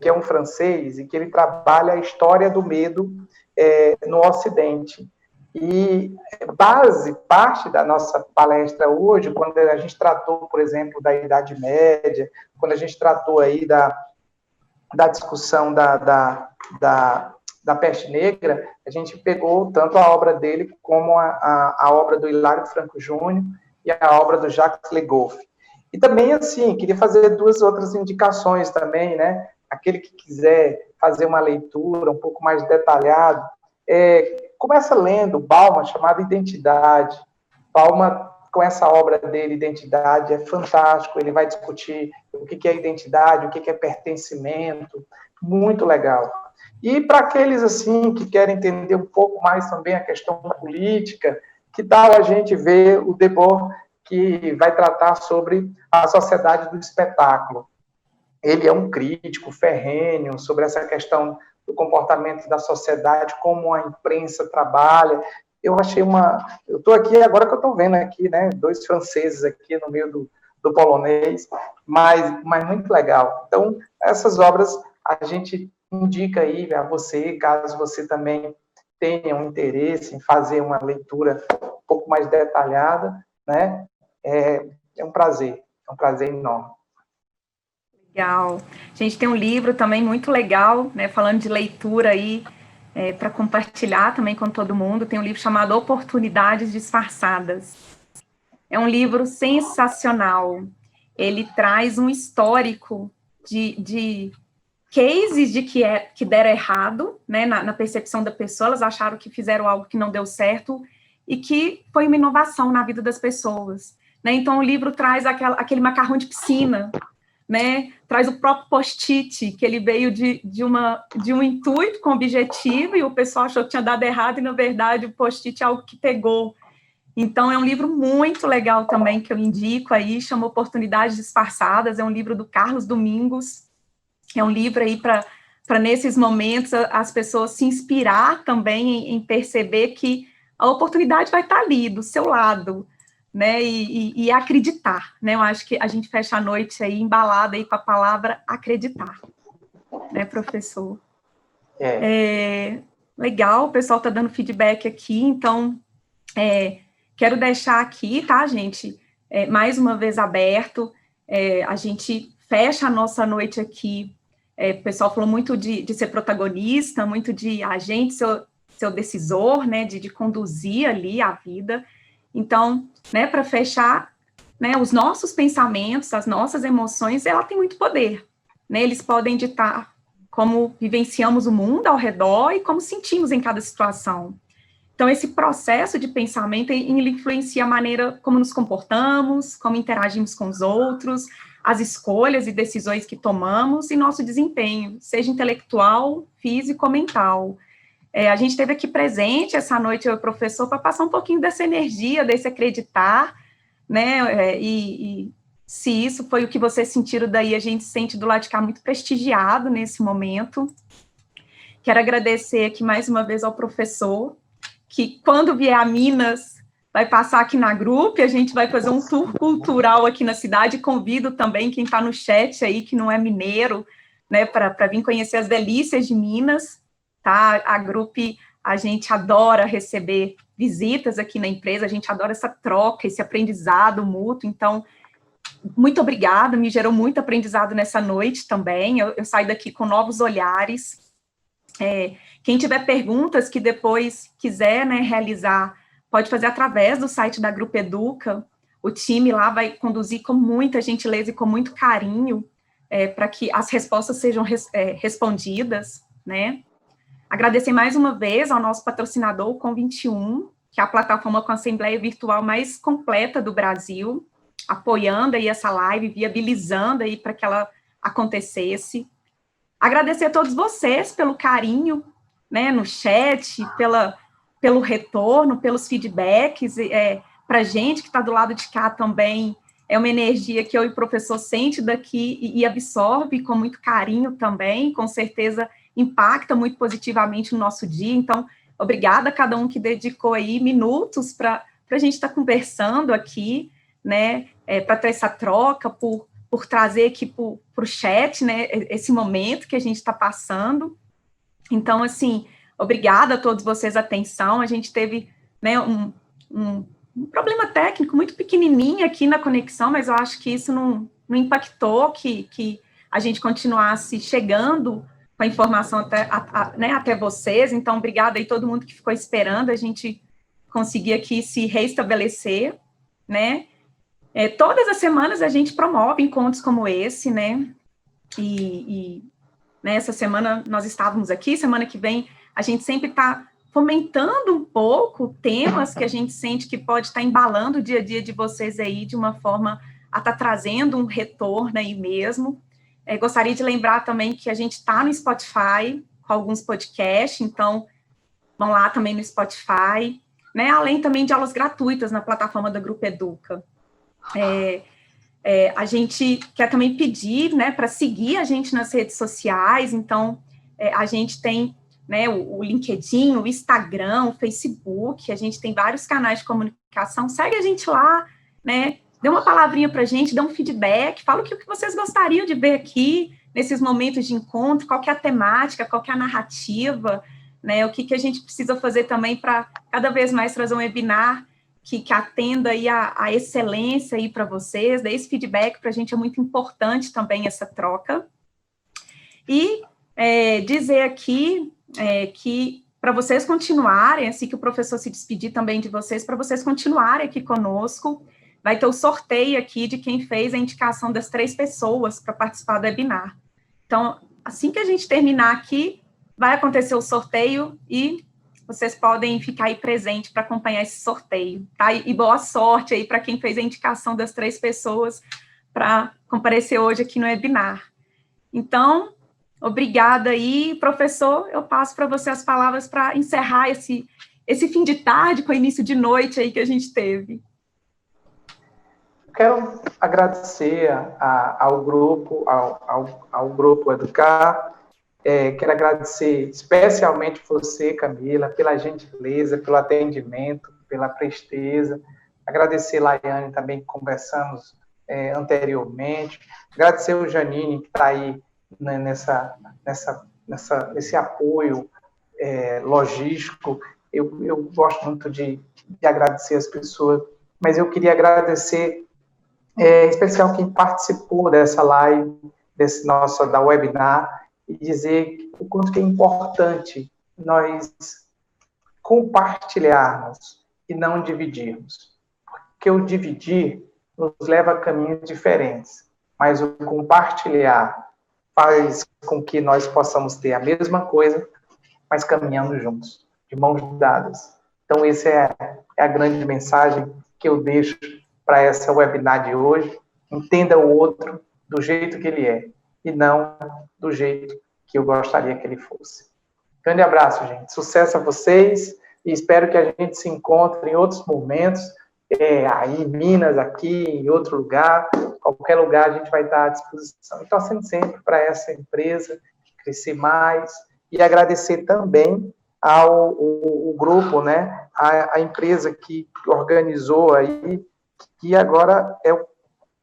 que é um francês, e que ele trabalha a história do medo no Ocidente. E parte da nossa palestra hoje, quando a gente tratou, por exemplo, da Idade Média, quando a gente tratou aí da discussão da peste negra, a gente pegou tanto a obra dele como a obra do Hilário Franco Júnior e a obra do Jacques Le Goff. E também, assim, queria fazer 2 outras indicações também, né? Aquele que quiser fazer uma leitura um pouco mais detalhada, começa lendo Bauman, chamado Identidade. Bauman, com essa obra dele, Identidade, é fantástico, ele vai discutir o que é identidade, o que é pertencimento, muito legal. E para aqueles, assim, que querem entender um pouco mais também a questão política, que tal a gente ver o Debord, que vai tratar sobre a sociedade do espetáculo. Ele é um crítico ferrenho sobre essa questão do comportamento da sociedade, como a imprensa trabalha. Eu achei eu estou aqui, agora que eu estou vendo aqui, né, 2 franceses aqui no meio do polonês, mas muito legal. Então, essas obras a gente indica aí a você, caso você também tenha um interesse em fazer uma leitura um pouco mais detalhada, né? É um prazer enorme. Legal. A gente tem um livro também muito legal, né, falando de leitura aí, para compartilhar também com todo mundo. Tem um livro chamado Oportunidades Disfarçadas. É um livro sensacional. Ele traz um histórico de cases de que deram errado, né, na percepção da pessoa, elas acharam que fizeram algo que não deu certo e que foi uma inovação na vida das pessoas, né? Então o livro traz aquele macarrão de piscina, né? Traz o próprio post-it, que ele veio de um intuito com objetivo e o pessoal achou que tinha dado errado e na verdade o post-it é algo que pegou. Então é um livro muito legal também que eu indico aí, chama Oportunidades Disfarçadas, é um livro do Carlos Domingos. É um livro aí para nesses momentos as pessoas se inspirar também em perceber que a oportunidade vai estar ali, do seu lado, né, e acreditar, né, eu acho que a gente fecha a noite aí embalada aí com a palavra acreditar, né, professor? Legal, o pessoal está dando feedback aqui, então, quero deixar aqui, tá, gente, mais uma vez aberto, a gente fecha a nossa noite aqui. O pessoal falou muito de ser protagonista, muito de agente, seu decisor, né, de conduzir ali a vida. Então, né, para fechar, né, os nossos pensamentos, as nossas emoções, ela tem muito poder, né, eles podem ditar como vivenciamos o mundo ao redor e como sentimos em cada situação. Então, esse processo de pensamento, ele influencia a maneira como nos comportamos, como interagimos com os outros, as escolhas e decisões que tomamos e nosso desempenho, seja intelectual, físico ou mental. A gente esteve aqui presente essa noite, eu e o professor, para passar um pouquinho dessa energia, desse acreditar, né, e se isso foi o que vocês sentiram daí, a gente sente do lado de cá muito prestigiado nesse momento. Quero agradecer aqui mais uma vez ao professor, que quando vier a Minas, vai passar aqui na Grupo, e a gente vai fazer um tour cultural aqui na cidade, convido também quem está no chat aí, que não é mineiro, né, para vir conhecer as delícias de Minas, tá? A Grupo, a gente adora receber visitas aqui na empresa, a gente adora essa troca, esse aprendizado mútuo, então, muito obrigada, me gerou muito aprendizado nessa noite também, eu saio daqui com novos olhares. Quem tiver perguntas que depois quiser, né, realizar, pode fazer através do site da Grupo Educa, o time lá vai conduzir com muita gentileza e com muito carinho, para que as respostas sejam respondidas, né. Agradecer mais uma vez ao nosso patrocinador, o Com21, que é a plataforma com a assembleia virtual mais completa do Brasil, apoiando aí essa live, viabilizando aí para que ela acontecesse. Agradecer a todos vocês pelo carinho, né, no chat, pelo retorno, pelos feedbacks, para a gente que está do lado de cá também, é uma energia que eu e o professor sente daqui e absorve com muito carinho também, com certeza impacta muito positivamente no nosso dia, então, obrigada a cada um que dedicou aí minutos para a gente estar conversando aqui, né, para ter essa troca, por trazer aqui para o chat, né, esse momento que a gente está passando. Então, assim, obrigada a todos vocês a atenção, a gente teve, né, um problema técnico muito pequenininho aqui na conexão, mas eu acho que isso não impactou que a gente continuasse chegando com a informação até vocês, então, obrigada aí todo mundo que ficou esperando, a gente conseguir aqui se reestabelecer, né. Todas as semanas a gente promove encontros como esse, né, né, essa semana nós estávamos aqui, semana que vem a gente sempre está fomentando um pouco temas que a gente sente que pode estar embalando o dia a dia de vocês aí, de uma forma a estar trazendo um retorno aí mesmo. Gostaria de lembrar também que a gente está no Spotify, com alguns podcasts, então vão lá também no Spotify, né, além também de aulas gratuitas na plataforma da Grupo Educa. A gente quer também pedir, né, para seguir a gente nas redes sociais, então, a gente tem, né, o LinkedIn, o Instagram, o Facebook, a gente tem vários canais de comunicação, segue a gente lá, né, dê uma palavrinha para a gente, dê um feedback, fala o que vocês gostariam de ver aqui, nesses momentos de encontro, qual que é a temática, qual que é a narrativa, né, o que a gente precisa fazer também para cada vez mais trazer um webinar que atenda aí a excelência aí para vocês, daí esse feedback para a gente é muito importante também, essa troca. E dizer aqui que para vocês continuarem, assim que o professor se despedir também de vocês, para vocês continuarem aqui conosco, vai ter o sorteio aqui de quem fez a indicação das 3 pessoas para participar do webinar. Então, assim que a gente terminar aqui, vai acontecer o sorteio e vocês podem ficar aí presente para acompanhar esse sorteio, tá? E boa sorte aí para quem fez a indicação das 3 pessoas para comparecer hoje aqui no webinar. Então, obrigada aí, professor, eu passo para você as palavras para encerrar esse fim de tarde com o início de noite aí que a gente teve. Quero agradecer ao grupo, ao Grupo Educar. Quero agradecer especialmente você, Camila, pela gentileza, pelo atendimento, pela presteza. Agradecer a Laiane também, que conversamos anteriormente. Agradecer o Janine, que está aí, né, nesse apoio logístico. Eu gosto muito de agradecer as pessoas, mas eu queria agradecer em especial quem participou dessa live, da webinar, e dizer o quanto que é importante nós compartilharmos e não dividirmos. Porque o dividir nos leva a caminhos diferentes, mas o compartilhar faz com que nós possamos ter a mesma coisa, mas caminhando juntos, de mãos dadas. Então, essa é a grande mensagem que eu deixo para essa webinar de hoje. Entenda o outro do jeito que ele é, e não do jeito que eu gostaria que ele fosse. Grande abraço, gente. Sucesso a vocês, e espero que a gente se encontre em outros momentos, aí em Minas, aqui, em outro lugar, qualquer lugar a gente vai estar à disposição. E torcendo sempre para essa empresa crescer mais, e agradecer também ao grupo, né, a empresa que organizou aí, que agora é o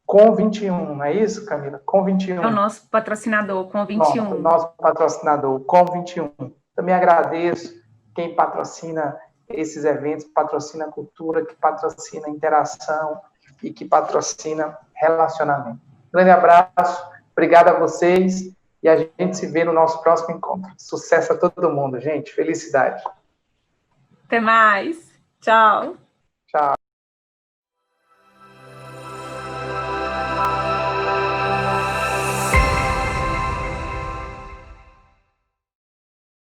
Com21, não é isso, Camila? Com21. É o nosso patrocinador, Com21. Nosso patrocinador, Com21. Também agradeço quem patrocina esses eventos, patrocina a cultura, que patrocina a interação e que patrocina relacionamento. Grande abraço, obrigado a vocês, e a gente se vê no nosso próximo encontro. Sucesso a todo mundo, gente. Felicidade. Até mais. Tchau.